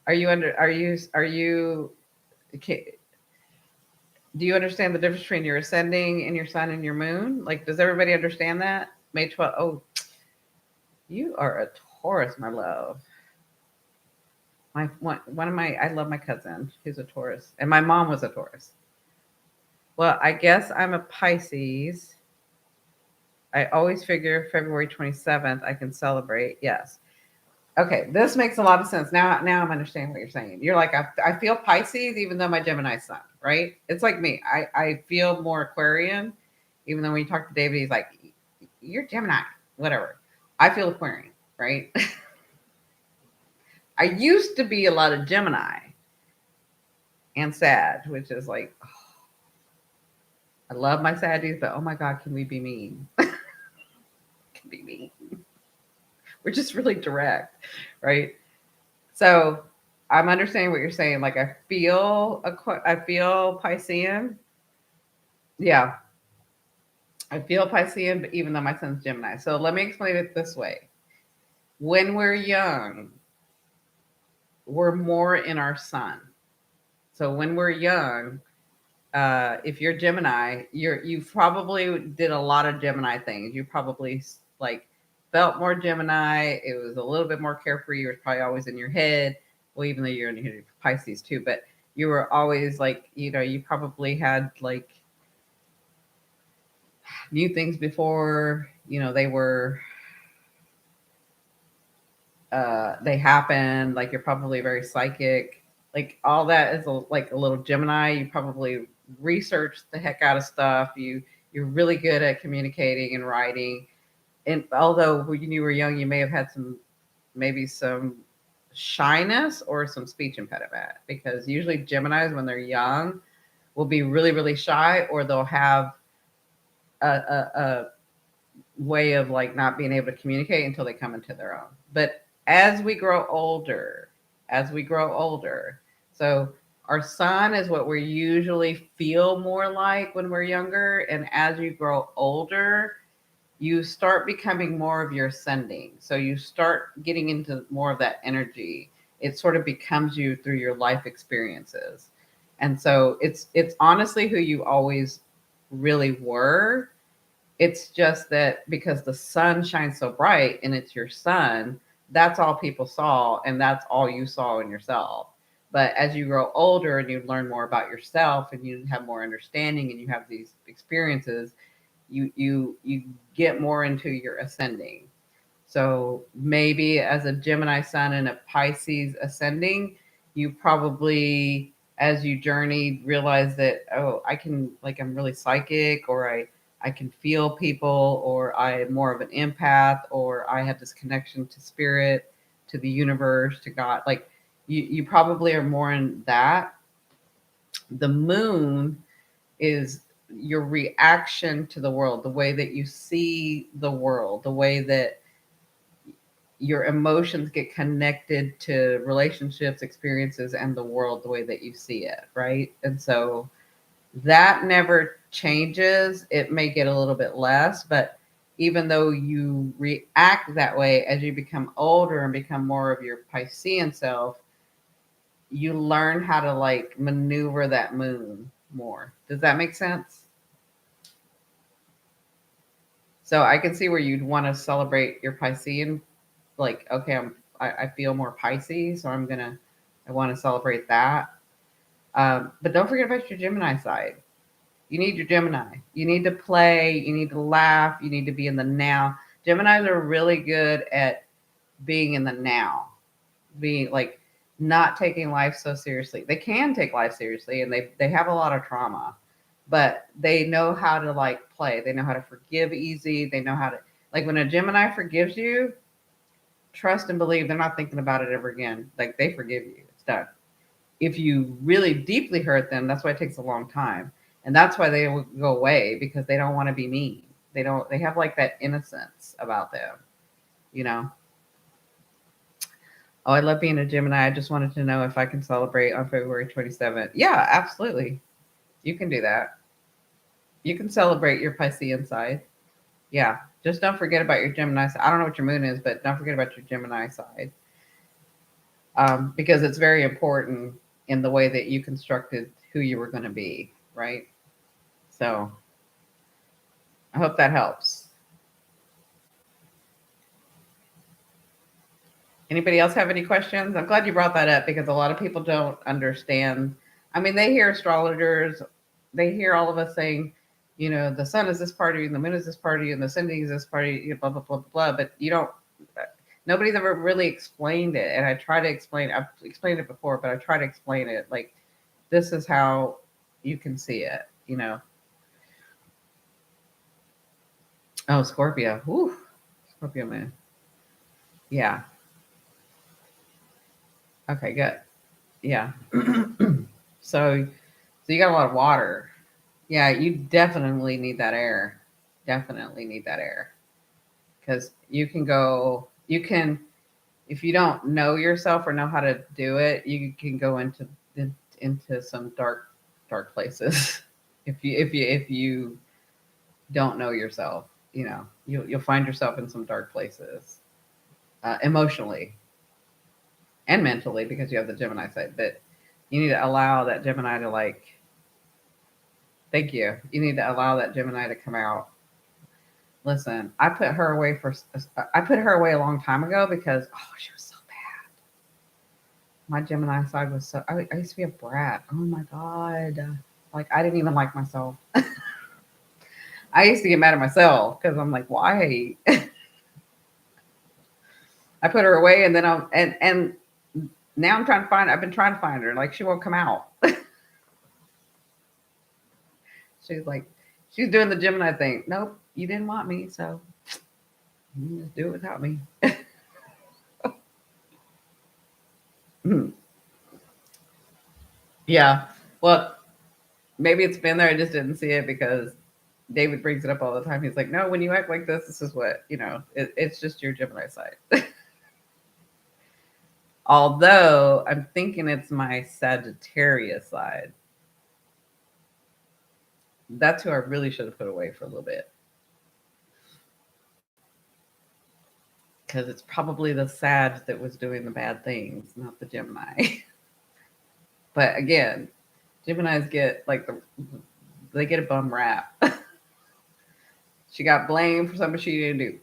Are you under? Are you? Okay, do you understand the difference between your ascending and your sun and your moon? Like, does everybody understand that? May 12th. Oh, you are a Taurus, my love. My one of my I love my cousin. She's a Taurus, and my mom was a Taurus. Well, I guess I'm a Pisces. I always figure February 27th I can celebrate. Yes. Okay, this makes a lot of sense. Now I'm understanding what you're saying. You're like, I feel Pisces even though my Gemini sun, right? It's like me. I feel more Aquarian, even though when you talk to David, he's like, you're Gemini, whatever. I feel Aquarian, right? I used to be a lot of Gemini and Sag, which is like, oh, I love my Saggies, but oh my God, can we be mean? Can be mean. We're just really direct, right? So I'm understanding what you're saying. Like I feel Piscean. Yeah, I feel Piscean, but even though my son's Gemini. So let me explain it this way. When we're young, we're more in our sun. So when we're young, if you're Gemini, you probably did a lot of Gemini things. You probably like felt more Gemini. It was a little bit more carefree. It was probably always in your head. Well, even though you're in Pisces too, but you were always like, you probably had like new things before, they were they happened. Like you're probably very psychic. Like all that is like a little Gemini. You probably research the heck out of stuff. You're really good at communicating and writing. And although when you were young, you may have had maybe some shyness or some speech impediment, because usually Geminis when they're young will be really, really shy, or they'll have a way of like not being able to communicate until they come into their own. But as we grow older, so Our sun is what we usually feel more like when we're younger. And as you grow older, you start becoming more of your ascending. So you start getting into more of that energy. It sort of becomes you through your life experiences. And so it's honestly who you always really were. It's just that because the sun shines so bright and it's your sun, that's all people saw and that's all you saw in yourself. But as you grow older and you learn more about yourself and you have more understanding and you have these experiences, you get more into your ascending. So maybe as a Gemini sun and a Pisces ascending, you probably, as you journeyed, realize that, oh, I can, like, I'm really psychic, or I can feel people, or I'm more of an empath, or I have this connection to spirit, to the universe, to God. Like, you probably are more in that. The moon is your reaction to the world, the way that you see the world, the way that your emotions get connected to relationships, experiences, and the world the way that you see it, right? And so that never changes. It may get a little bit less, but even though you react that way as you become older and become more of your Piscean self, you learn how to like maneuver that moon more. Does that make sense? So I can see where you'd want to celebrate your Piscean, like, okay, I feel more Pisces, so I want to celebrate that. But don't forget about your Gemini side. You need your Gemini. You need to play. You need to laugh. You need to be in the now. Geminis are really good at being in the now, being like not taking life so seriously. They can take life seriously, and they have a lot of trauma, but they know how to like play. They know how to forgive easy. They know how to, like, when a Gemini forgives you, trust and believe they're not thinking about it ever again. Like, they forgive you. It's done. If you really deeply hurt them, that's why it takes a long time. And that's why they will go away, because they don't want to be mean. They have like that innocence about them, you know? Oh, I love being a Gemini. I just wanted to know if I can celebrate on February 27th. Yeah, absolutely. You can do that. You can celebrate your Piscean side. Yeah. Just don't forget about your Gemini side. I don't know what your moon is, but don't forget about your Gemini side. Because it's very important in the way that you constructed who you were going to be, right? So I hope that helps. Anybody else have any questions? I'm glad you brought that up because a lot of people don't understand. I mean, they hear astrologers, they hear all of us saying, the sun is this part of you, and the moon is this part of you, and the ascending is this part of you, blah, blah, blah, blah. But nobody's ever really explained it. And I try to explain, I've explained it before, but I try to explain it like, this is how you can see it. Oh, Scorpio. Whew. Scorpio man. Yeah. Okay, good. Yeah. So you got a lot of water. Yeah, you definitely need that air. Definitely need that air. Because if you don't know yourself or know how to do it, you can go into some dark places. If you don't know yourself, you'll find yourself in some dark places, emotionally and mentally, because you have the Gemini side. But you need to allow that Gemini to like. Thank you. You need to allow that Gemini to come out. Listen, I put her away a long time ago because she was so bad. My Gemini side was so. I used to be a brat. Oh my god, like I didn't even like myself. I used to get mad at myself because I'm like, why? I put her away, and then and now I'm trying to find. I've been trying to find her. Like, she won't come out. She's like, she's doing the Gemini thing. Nope, you didn't want me, so you can just do it without me. Yeah. Well, maybe it's been there. I just didn't see it because David brings it up all the time. He's like, no, when you act like this is what, it's just your Gemini side. Although I'm thinking it's my Sagittarius side. That's who I really should have put away for a little bit. Because it's probably the Sag that was doing the bad things, not the Gemini. But again, Geminis get like they get a bum rap. She got blamed for something she didn't do.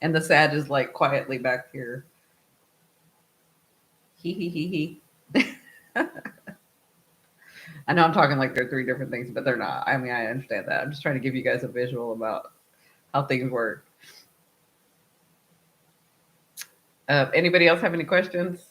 And the Sag is like quietly back here. Hee hee hee hee. I know I'm talking like they're three different things, but they're not. I mean, I understand that. I'm just trying to give you guys a visual about how things work. Anybody else have any questions?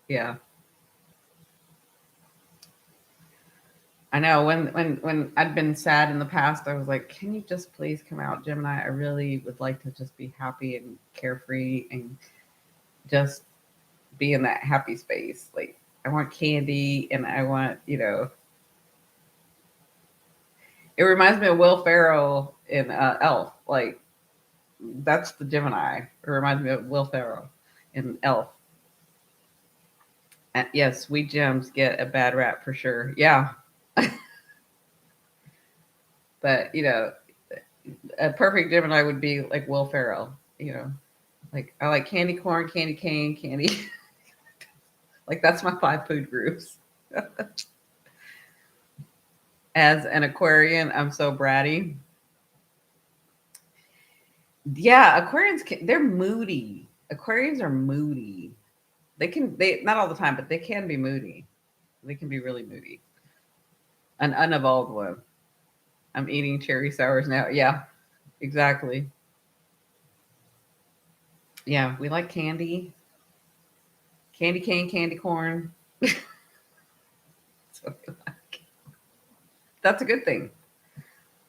Yeah, I know. When I'd been sad in the past, I was like, "Can you just please come out, Gemini? I really would like to just be happy and carefree and just be in that happy space. Like, I want candy and I want, it reminds me of Will Ferrell in Elf. Like, that's the Gemini. It reminds me of Will Ferrell in Elf. Yes, sweet gems get a bad rap for sure. Yeah, but a perfect Gemini would be like Will Ferrell. Like I like candy corn, candy cane, candy. Like that's my five food groups. As an Aquarian, I'm so bratty. Yeah, they're moody. Aquarians are moody. They not all the time, but they can be moody. They can be really moody. An unevolved one. I'm eating cherry sours now. Yeah, exactly. Yeah, we like candy, candy cane, candy corn. That's what we like. That's a good thing.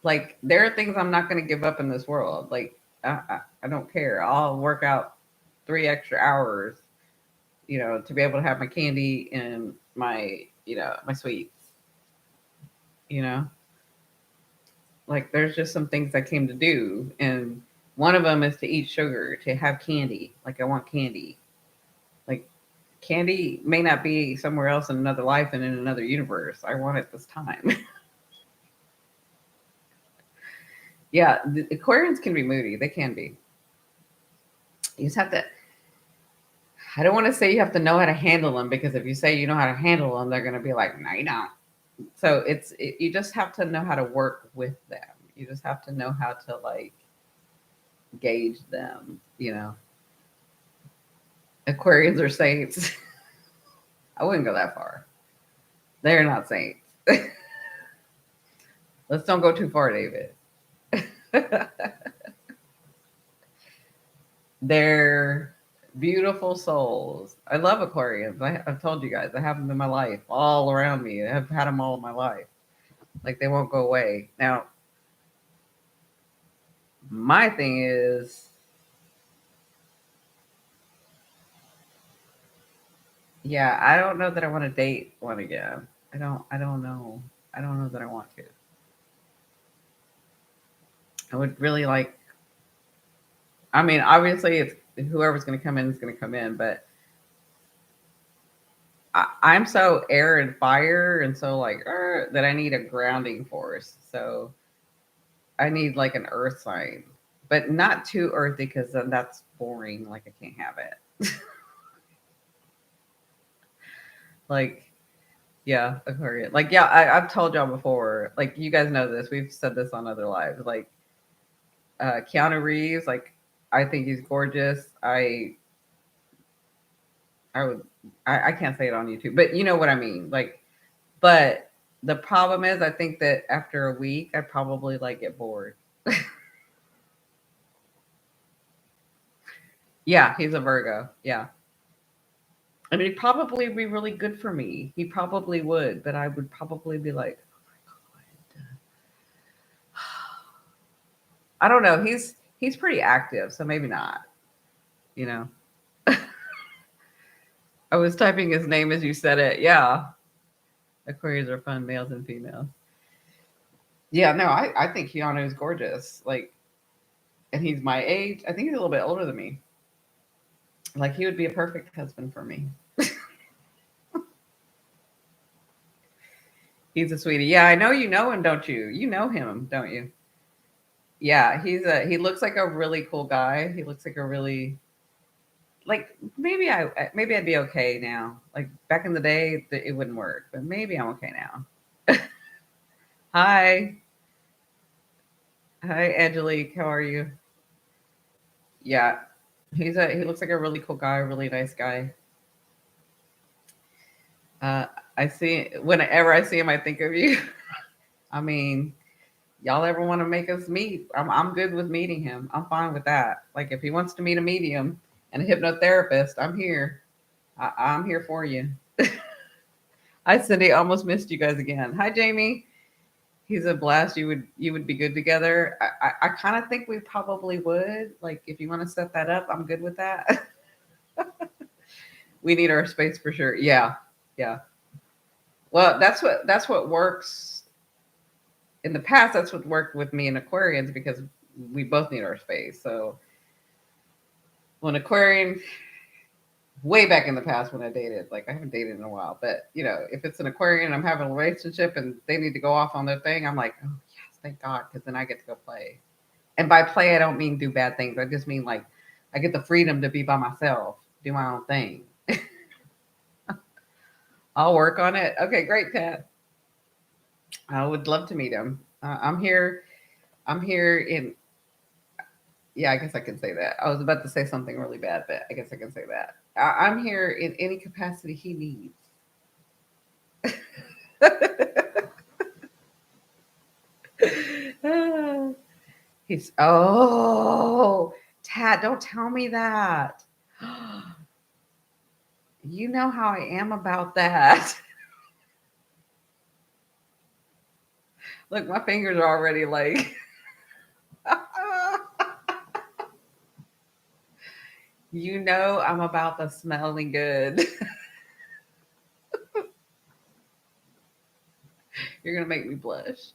Like there are things I'm not going to give up in this world. Like I don't care. I'll work out 3 extra hours, to be able to have my candy and my sweets. You know, like there's just some things I came to do, and one of them is to eat sugar, to have candy. Like I want candy. Like candy may not be somewhere else in another life and in another universe. I want it this time. Yeah, the Aquarians can be moody. They can be. You just have to. I don't want to say you have to know how to handle them, because if you say you know how to handle them, they're going to be like, no, you don't. So you just have to know how to work with them. You just have to know how to like gauge them. Aquarians are saints. I wouldn't go that far. They're not saints. Let's don't go too far, David. They're beautiful souls. I love Aquarians. I've told you guys, I have them in my life, all around me. I've had them all in my life. Like they won't go away. Now, my thing is, yeah, I don't know that I want to date one again. I don't know. I don't know that I want to. I would really like, I mean, obviously it's whoever's going to come in is going to come in, but I'm so air and fire and so like that I need a grounding force. So I need like an earth sign, but not too earthy because then that's boring. Like I can't have it. Like, yeah, Aquarius. Like, yeah, I've told y'all before. Like, you guys know this. We've said this on other lives. Like, Keanu Reeves. Like, I think he's gorgeous. I would. I can't say it on YouTube, but you know what I mean. Like, but the problem is, I think that after a week, I'd probably like get bored. Yeah, he's a Virgo. Yeah. I mean, he'd probably be really good for me. He probably would, but I would probably be like, oh my God. I don't know. He's pretty active, so maybe not. You know. I was typing his name as you said it. Yeah. Aquarius are fun, males and females. Yeah, no, I think Keanu is gorgeous. Like, and he's my age. I think he's a little bit older than me. Like, he would be a perfect husband for me. He's a sweetie. Yeah, I know you know him, don't you? You know him, don't you? Yeah, he looks like a really cool guy. He looks like a really like maybe I'd be okay now. Like back in the day, it wouldn't work, but maybe I'm okay now. Hi, hi, Angelique. How are you? Yeah, he looks like a really cool guy, really nice guy. Uh, I see whenever I see him, I think of you. I mean, y'all ever want to make us meet? I'm good with meeting him. I'm fine with that. Like if he wants to meet a medium and a hypnotherapist, I'm here. I'm here for you. Hi, Cindy. Almost missed you guys again. Hi, Jamie. He's a blast. You would be good together. I kind of think we probably would. Like if you want to set that up, I'm good with that. We need our space for sure. Yeah, yeah. Well, that's what works in the past. That's what worked with me and Aquarians because we both need our space. So when Aquarian, way back in the past when I dated, like I haven't dated in a while, but if it's an Aquarian, I'm having a relationship and they need to go off on their thing. I'm like, oh yes, thank God, because then I get to go play. And by play, I don't mean do bad things. I just mean like I get the freedom to be by myself, do my own thing. I'll work on it. Okay, great, Pat. I would love to meet him. I'm here. I'm here in. Yeah, I guess I can say that. I was about to say something really bad, but I guess I can say that. I'm here in any capacity he needs. He's Tad, don't tell me that. You know how I am about that. Look, my fingers are already like I'm about the smelling good. You're gonna make me blush.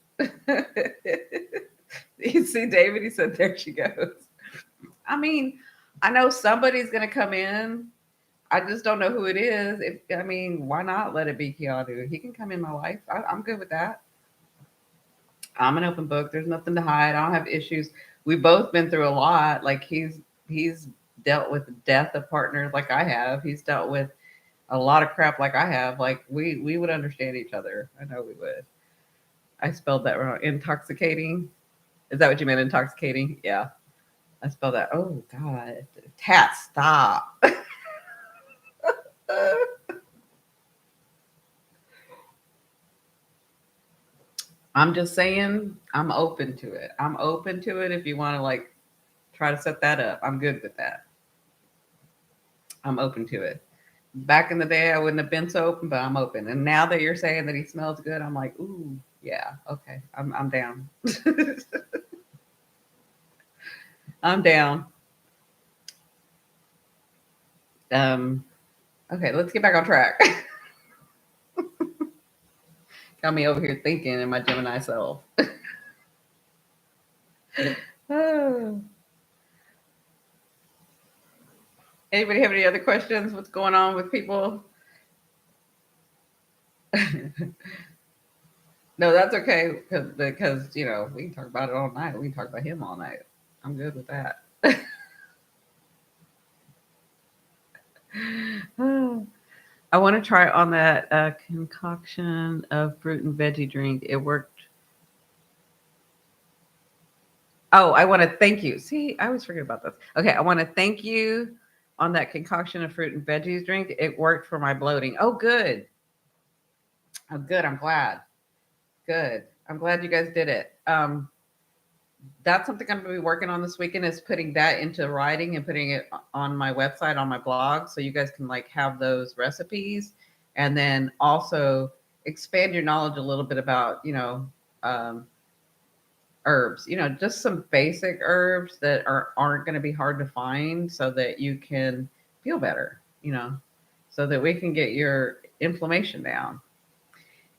You see David, he said there she goes. I mean, I know somebody's gonna come in. I just don't know who it is. Why not let it be Keanu? He can come in my life. I'm good with that. I'm an open book. There's nothing to hide. I don't have issues. We've both been through a lot. Like he's dealt with the death of partners like I have. He's dealt with a lot of crap like I have. Like we would understand each other. I know we would. I spelled that wrong. Intoxicating. Is that what you meant? Intoxicating? Yeah. I spelled that. Oh God. Tat, stop. I'm just saying I'm open to it. I'm open to it if you want to like try to set that up. I'm good with that. I'm open to it. Back in the day I wouldn't have been so open, but I'm open. And now that you're saying that he smells good, I'm like, ooh, yeah, okay. I'm down. I'm down. Um okay, let's get back on track. Got me over here thinking in my Gemini self. Oh. Anybody have any other questions? What's going on with people? No, that's okay because we can talk about it all night. We can talk about him all night. I'm good with that. I want to try on that concoction of fruit and veggie drink. It worked. Oh, I want to thank you. See, I always forget about this. Okay, I want to thank you on that concoction of fruit and veggies drink. It worked for my bloating. Oh, good. Oh, good. I'm glad. Good. I'm glad you guys did it. That's something I'm going to be working on this weekend is putting that into writing and putting it on my website, on my blog, so you guys can like have those recipes, and then also expand your knowledge a little bit about um, herbs. Just some basic herbs that aren't going to be hard to find, so that you can feel better. so that we can get your inflammation down.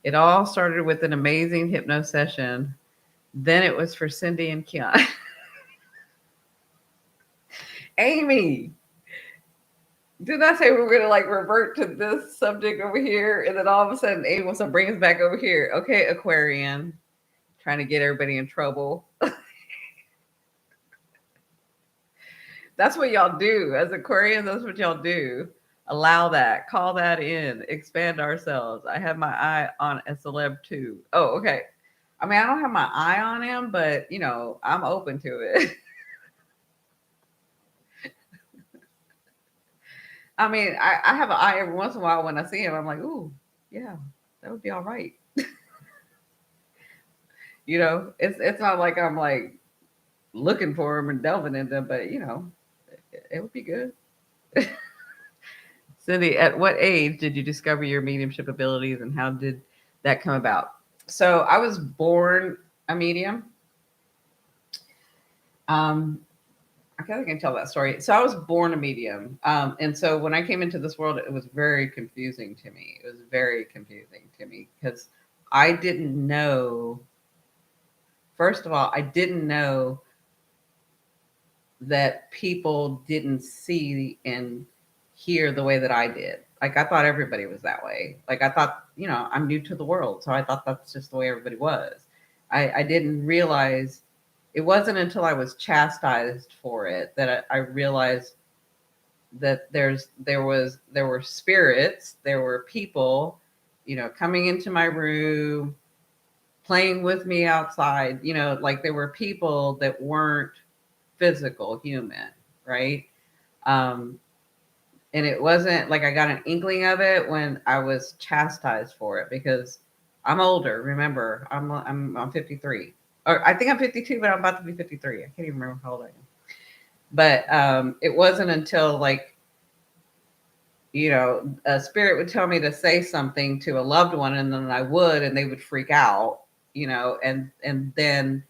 It all started with an amazing hypno session. Then it was for Cindy and Kian. Amy, did I say we were gonna like revert to this subject over here, and then all of a sudden Amy wants to bring us back over here? Okay, Aquarian, trying to get everybody in trouble. That's what y'all do as Aquarians. That's what y'all do. Allow that, call that in, expand ourselves. I have my eye on a celeb too. Oh, okay. I mean, I don't have my eye on him, but I'm open to it. I mean, I have an eye every once in a while when I see him. I'm like, ooh, yeah, that would be all right. It's not like I'm like looking for him and delving into them, but it would be good. Cindy, at what age did you discover your mediumship abilities and how did that come about? So I was born a medium. I kind of can tell that story. So I was born a medium. And so when I came into this world, it was very confusing to me. It was very confusing to me because I didn't know, first of all, I didn't know that people didn't see and hear the way that I did. Like I thought everybody was that way. Like I thought, I'm new to the world. So I thought that's just the way everybody was. I didn't realize it wasn't until I was chastised for it that I realized that there were spirits, there were people, coming into my room, playing with me outside, like there were people that weren't physical human, right? Um, and it wasn't like I got an inkling of it when I was chastised for it because I'm older. Remember, I'm 53, or I think I'm 52, but I'm about to be 53. I can't even remember how old I am. But it wasn't until like a spirit would tell me to say something to a loved one, and then I would, and they would freak out, and then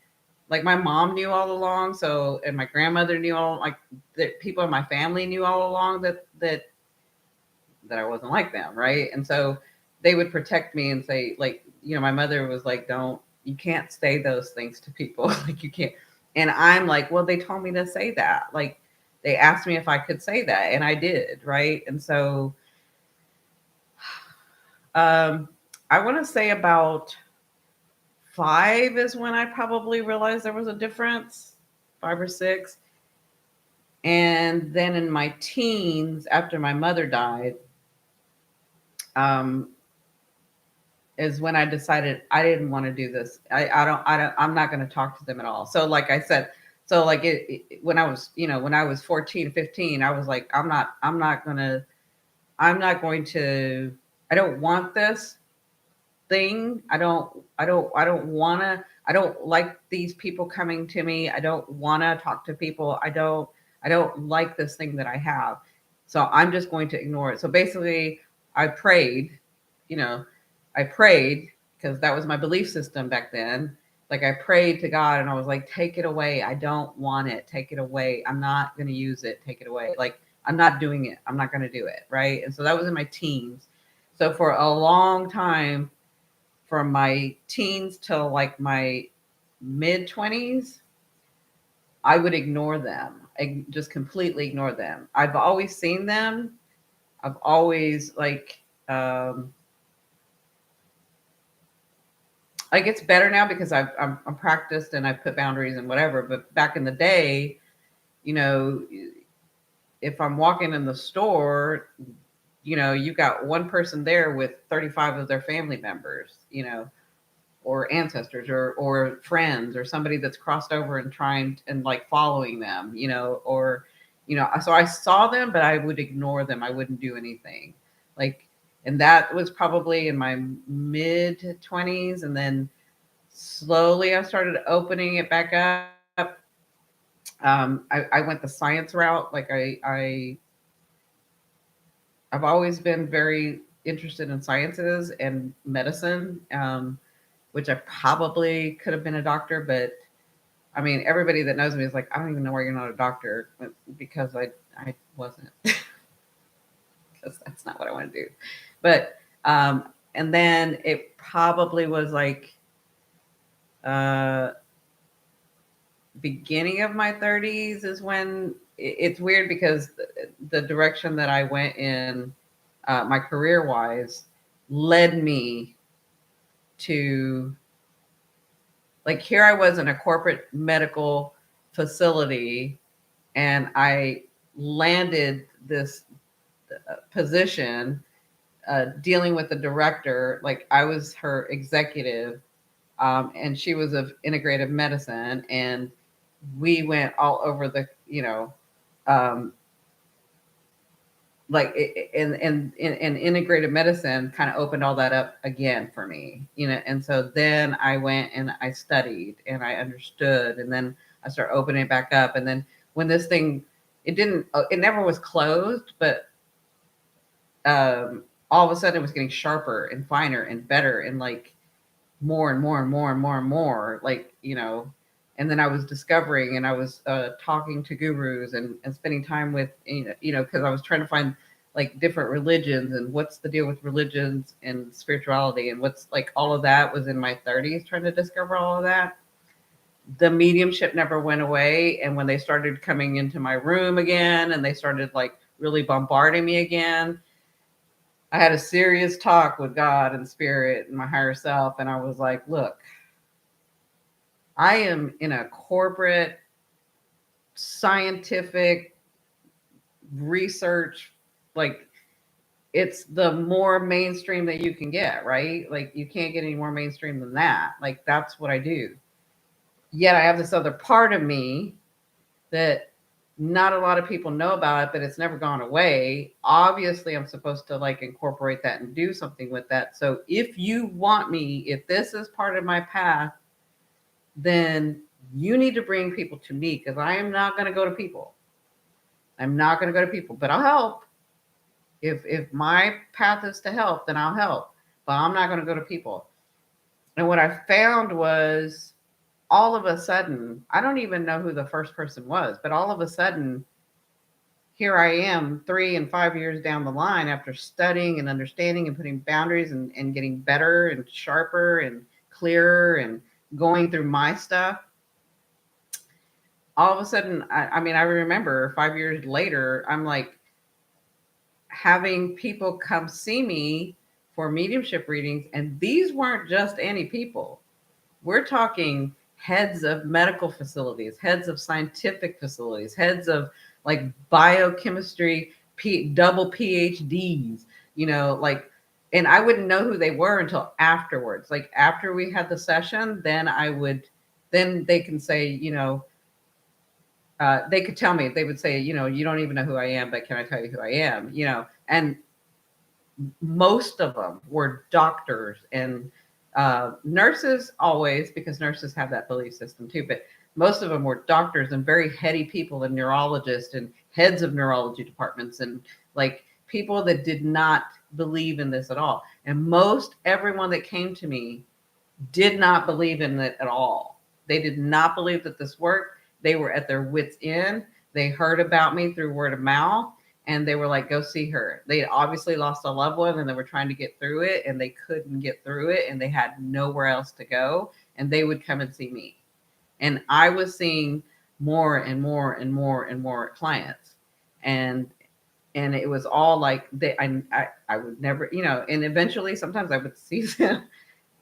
like my mom knew all along, so and my grandmother knew all like that people in my family knew all along that I wasn't like them, right? And so they would protect me and say, like, my mother was like, you can't say those things to people. Like, you can't. And I'm like, well, they told me to say that. Like, they asked me if I could say that, and I did, right? And so I want to say about 5 is when I probably realized there was a difference, 5 or 6. And then in my teens, after my mother died, um, is when I decided I didn't want to do this. I'm not going to talk to them at all. So like I said, so like when I was, when I was 14, 15, I was like, I'm not going to, I don't want this thing. I don't like these people coming to me. I don't want to talk to people. I don't like this thing that I have. So I'm just going to ignore it. So basically I prayed, you know, I prayed because that was my belief system back then. Like I prayed to God and I was like, take it away. I don't want it. Take it away. I'm not going to use it. Take it away. Like I'm not doing it. I'm not going to do it. Right. And so that was in my teens. So for a long time, from my teens till like my mid 20s, I would ignore them. I just completely ignore them. I've always seen them. I've always like it's better now because I'm practiced and I put boundaries and whatever. But back in the day, you know, if I'm walking in the store, you got one person there with 35 of their family members, or ancestors or friends or somebody that's crossed over and trying and like following them, or so I saw them, but I would ignore them. I wouldn't do anything. Like, and that was probably in my mid 20s, and then slowly I started opening it back up. I went the science route. Like I've always been very interested in sciences and medicine, which I probably could have been a doctor, but I mean, everybody that knows me is like, I don't even know why you're not a doctor, because I wasn't, because that's not what I want do. But and then it probably was like uh beginning of my 30s is when it's weird because the direction that I went in, my career wise, led me to, like, here I was in a corporate medical facility, and I landed this position, dealing with the director. Like, I was her executive, and she was of integrative medicine, and we went all over the, um, like and integrative medicine kind of opened all that up again for me, and so then I went and I studied and I understood, and then I started opening it back up, and then when this thing, it never was closed, but all of a sudden it was getting sharper and finer and better, and like more and more and more and more and more, like, and then I was discovering, and I was talking to gurus, and spending time with, because I was trying to find like different religions and what's the deal with religions and spirituality, and what's like all of that was in my 30s, trying to discover all of that. The mediumship never went away, and when they started coming into my room again and they started like really bombarding me again, I had a serious talk with God and spirit and my higher self. And I was like, look, I am in a corporate, scientific research, like, it's the more mainstream that you can get, right? Like, you can't get any more mainstream than that. Like, that's what I do. Yet I have this other part of me that not a lot of people know about it, but it's never gone away. Obviously, I'm supposed to like incorporate that and do something with that. So if you want me, if this is part of my path, then you need to bring people to me, because I am not going to go to people. I'm not going to go to people, but I'll help. If my path is to help, then I'll help. But I'm not going to go to people. And what I found was, all of a sudden, I don't even know who the first person was, but all of a sudden, here I am 3 and 5 years down the line, after studying and understanding and putting boundaries, and getting better and sharper and clearer and going through my stuff. All of a sudden, I mean, I remember 5 years later, I'm like having people come see me for mediumship readings. And these weren't just any people. We're talking heads of medical facilities, heads of scientific facilities, heads of like biochemistry, double PhDs, like, and I wouldn't know who they were until afterwards. Like, after we had the session, then they can say, they could tell me, they would say, you don't even know who I am, but can I tell you who I am? And most of them were doctors and nurses, always, because nurses have that belief system too. But most of them were doctors and very heady people, and neurologists and heads of neurology departments, and like people that did not believe in this at all. And most everyone that came to me did not believe in it at all. They did not believe that this worked. They were at their wits' end. They heard about me through word of mouth, and they were like, go see her. They obviously lost a loved one, and they were trying to get through it, and they couldn't get through it, and they had nowhere else to go, and they would come and see me. And I was seeing more and more and more and more clients. And it was all like, I would never, and eventually sometimes I would see them,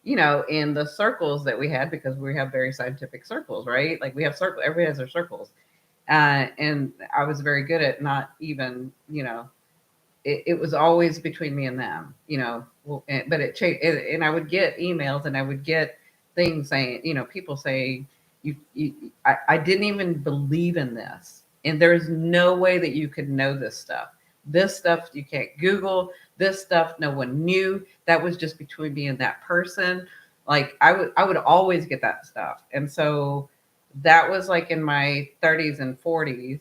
in the circles that we had, because we have very scientific circles, right? Like, we have circles, everybody has their circles. And I was very good at not even, it was always between me and them, but it changed. And I would get emails, and I would get things saying, people saying, I didn't even believe in this. And there's no way that you could know this stuff. This stuff you can't Google. This stuff no one knew. That was just between me and that person. Like, I would always get that stuff. And so that was like in my 30s and 40s.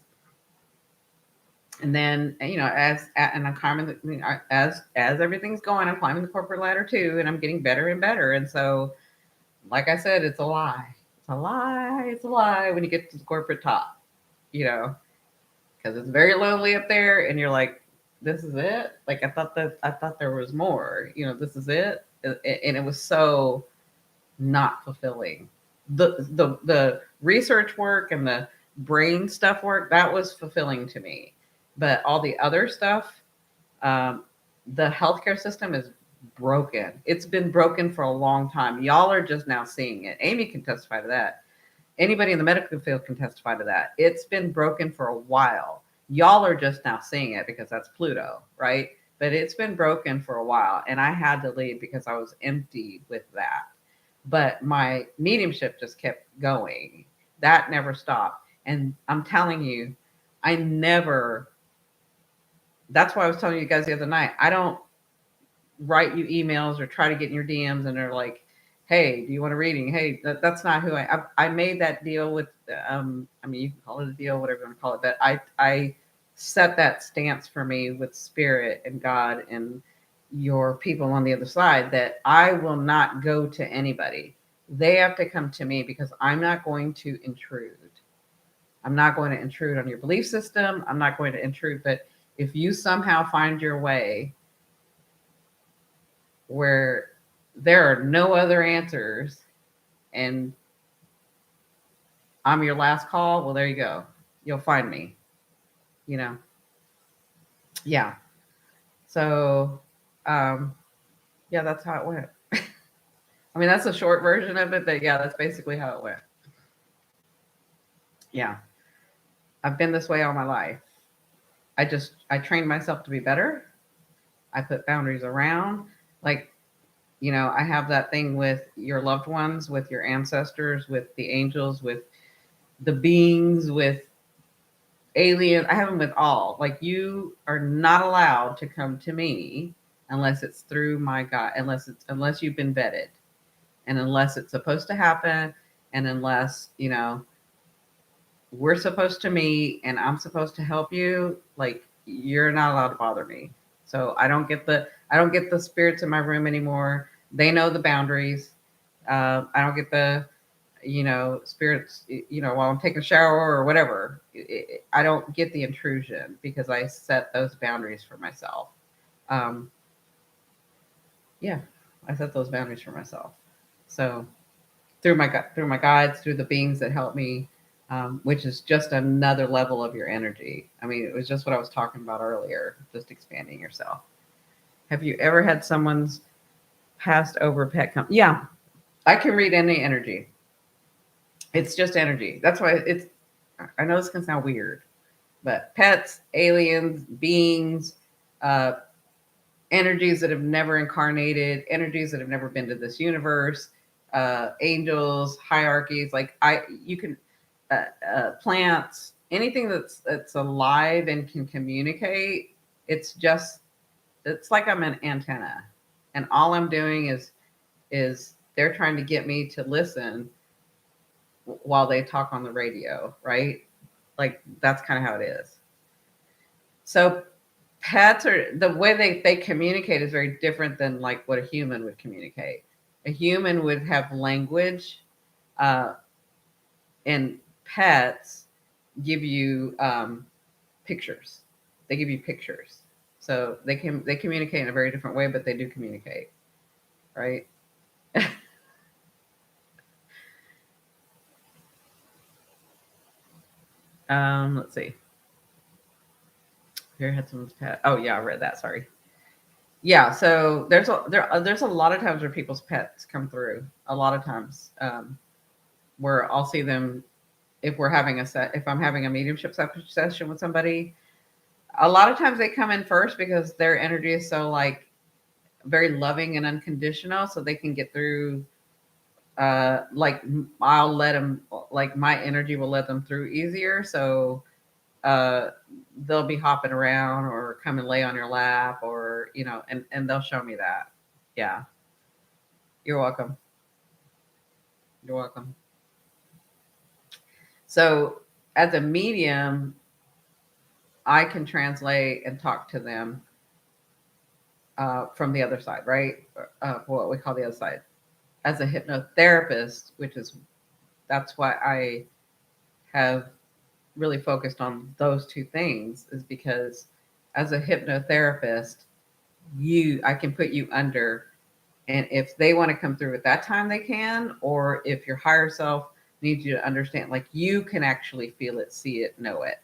And then, and I'm climbing, as everything's going, I'm climbing the corporate ladder too, and I'm getting better and better. And so, like I said, it's a lie. It's a lie. It's a lie when you get to the corporate top, because it's very lonely up there, and you're like, this is it. Like I thought there was more. You know, this is it, and it was so not fulfilling. The research work and the brain stuff work, that was fulfilling to me, but all the other stuff, um, the healthcare system is broken. It's been broken for a long time. Y'all are just now seeing it. Amy can testify to that. Anybody in the medical field can testify to that. It's been broken for a while. Y'all are just now seeing it because that's Pluto, right? But it's been broken for a while, and I had to leave because I was empty with that. But my mediumship just kept going. That never stopped. And I'm telling you, I never, that's why I was telling you guys the other night, I don't write you emails or try to get in your DMs and they're like, hey, do you want a reading? Hey, that's not who I made that deal with. I mean, you can call it a deal, whatever you want to call it, but I set that stance for me with spirit and God and your people on the other side that I will not go to anybody. They have to come to me because I'm not going to intrude. I'm not going to intrude on your belief system. I'm not going to intrude. But if you somehow find your way where there are no other answers and I'm your last call, well, there you go. You'll find me, you know? Yeah. So, um, yeah, that's how it went. I mean, that's a short version of it, but yeah, that's basically how it went. Yeah. I've been this way all my life. I trained myself to be better. I put boundaries around. Like, you know, I have that thing with your loved ones, with your ancestors, with the angels, with the beings, with aliens. I have them with all. Like, you are not allowed to come to me unless it's through my God, unless you've been vetted, and unless it's supposed to happen, and unless, you know, we're supposed to meet and I'm supposed to help you, like, you're not allowed to bother me. So I don't get the spirits in my room anymore. They know the boundaries. I don't get the, you know, spirits, you know, while I'm taking a shower or whatever. I don't get the intrusion because I set those boundaries for myself. Um, yeah, I set those boundaries for myself. So through my guides, through the beings that help me, which is just another level of your energy. I mean, it was just what I was talking about earlier, just expanding yourself. Have you ever had someone's passed over pet come? Yeah, I can read any energy. It's just energy. That's why it's. I know this can sound weird, but pets, aliens, beings, uh, energies that have never incarnated, energies that have never been to this universe, angels, hierarchies. Like you can plants, anything that's alive and can communicate. It's just it's like I'm an antenna, and all I'm doing is they're trying to get me to listen while they talk on the radio, right? Like that's kind of how it is. So pets are the way they communicate is very different than like what a human would communicate. A human would have language, uh, and pets give you pictures. They give you pictures, so they communicate in a very different way, but they do communicate, right? Let's see. Here had someone's pet. Oh yeah, I read that. Sorry. Yeah, so there's a lot of times where people's pets come through. A lot of times, where I'll see them if we're having if I'm having a mediumship session with somebody. A lot of times they come in first because their energy is so like very loving and unconditional, so they can get through. Like I'll let them, like my energy will let them through easier. So uh, they'll be hopping around or come and lay on your lap, or you know, and they'll show me that. Yeah, you're welcome. You're welcome. So as a medium, I can translate and talk to them from the other side, right? What we call the other side. As a hypnotherapist, which is that's why I have really focused on those two things, is because as a hypnotherapist, I can put you under, and if they want to come through at that time, they can, or if your higher self needs you to understand, like you can actually feel it, see it, know it.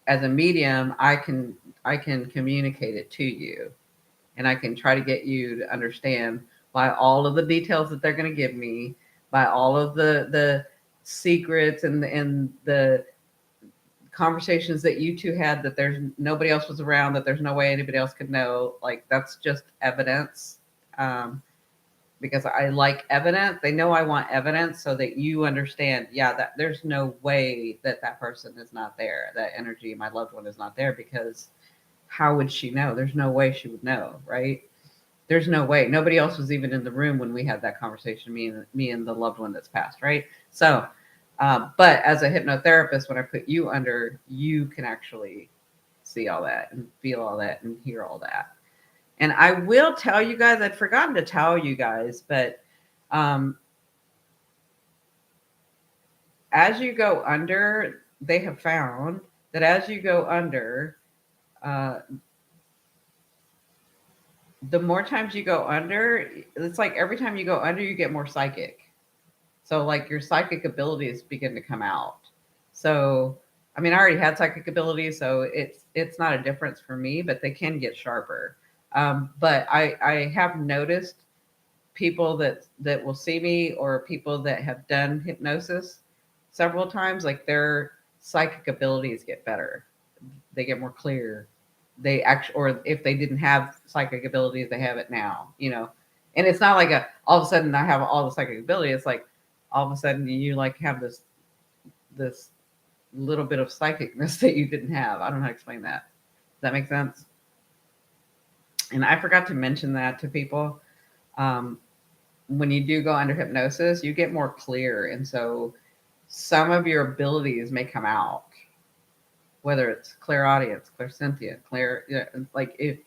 As a medium, I can communicate it to you, and I can try to get you to understand by all of the details that they're going to give me, by all of the secrets and the conversations that you two had, that there's nobody else was around, that there's no way anybody else could know. Like that's just evidence. Um, because I like evidence. They know I want evidence so that you understand, yeah, that there's no way that that person is not there. That energy, my loved one, is not there, because how would she know? There's no way she would know, right? There's no way. Nobody else was even in the room when we had that conversation, me and the loved one that's passed, right? So, but as a hypnotherapist, when I put you under, you can actually see all that and feel all that and hear all that. And I will tell you guys, I'd forgotten to tell you guys, but um, as you go under, they have found that as you go under, uh, the more times you go under, it's like every time you go under, you get more psychic. So like your psychic abilities begin to come out. So I mean, I already had psychic abilities, so it's not a difference for me, but they can get sharper. But I have noticed people that will see me, or people that have done hypnosis several times, like their psychic abilities get better. They get more clear. They actually, or if they didn't have psychic abilities, they have it now, and it's not like a all of a sudden I have all the psychic ability. It's like all of a sudden you like have this little bit of psychicness that you didn't have. I don't know how to explain that. Does that make sense? And I forgot to mention that to people. um, when you do go under hypnosis, you get more clear. And so some of your abilities may come out, whether it's clairaudience, clairsentient, like if,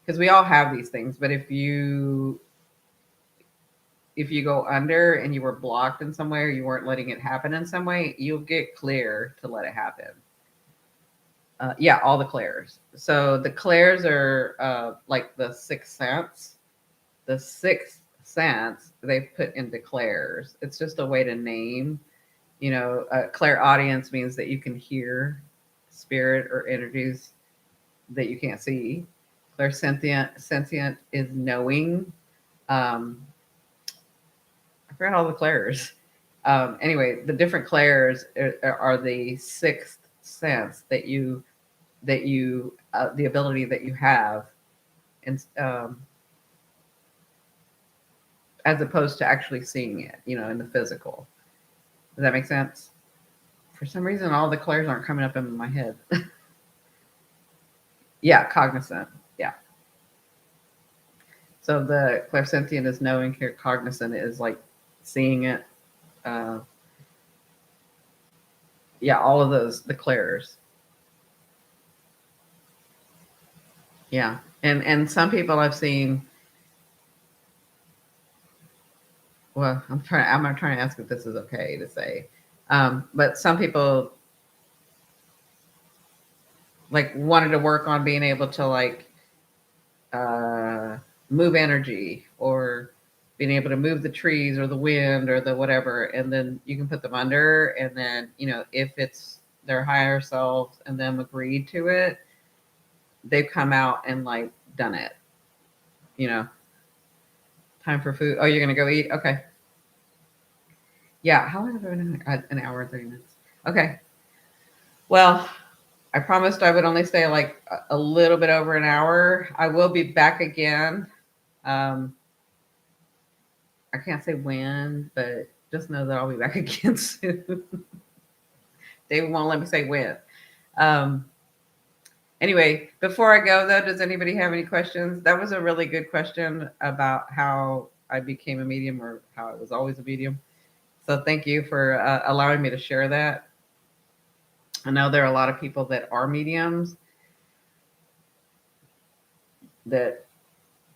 because we all have these things, but if you go under and you were blocked in some way, or you weren't letting it happen in some way, you'll get clear to let it happen. Yeah, all the clairs. So the clairs are like the sixth sense. The sixth sense they put into clairs. It's just a way to name. Clairaudience means that you can hear spirit or energies that you can't see. Clairsentient sentient is knowing. I forgot all the clairs. Anyway, the different clairs are the sixth sense that you the ability that you have, and as opposed to actually seeing it, in the physical. Does that make sense? For some reason, all the clairs aren't coming up in my head. Yeah, cognizant. Yeah. So the clairsentient is knowing, cognizant is like seeing it. Uh, yeah, all of those, the clairs. Yeah. And some people I've seen, well, I'm trying to ask if this is okay to say. But some people like wanted to work on being able to like uh, move energy, or being able to move the trees or the wind or the whatever, and then you can put them under, and then if it's their higher selves and them agreed to it, they've come out and like done it. You know, time for food. Oh, you're gonna go eat? Okay. Yeah. How long have I been in? An hour and 30 minutes. Okay. Well, I promised I would only stay like a little bit over an hour. I will be back again. Um, I can't say when, but just know that I'll be back again soon. David won't let me say when. Um, anyway, before I go, though, does anybody have any questions? That was a really good question about how I became a medium, or how I was always a medium. So thank you for allowing me to share that. I know there are a lot of people that are mediums that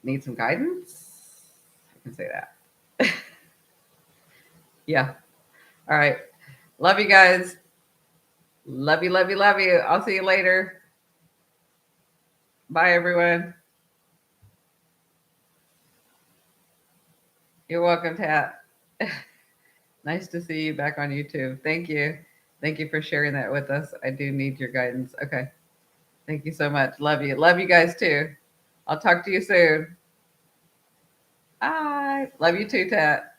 need some guidance. I can say that. Yeah. All right. Love you guys. Love you, love you, love you. I'll see you later. Bye, everyone. You're welcome, Tat. Nice to see you back on YouTube. Thank you. Thank you for sharing that with us. I do need your guidance. Okay. Thank you so much. Love you. Love you guys too. I'll talk to you soon. Bye. Love you too, Tat.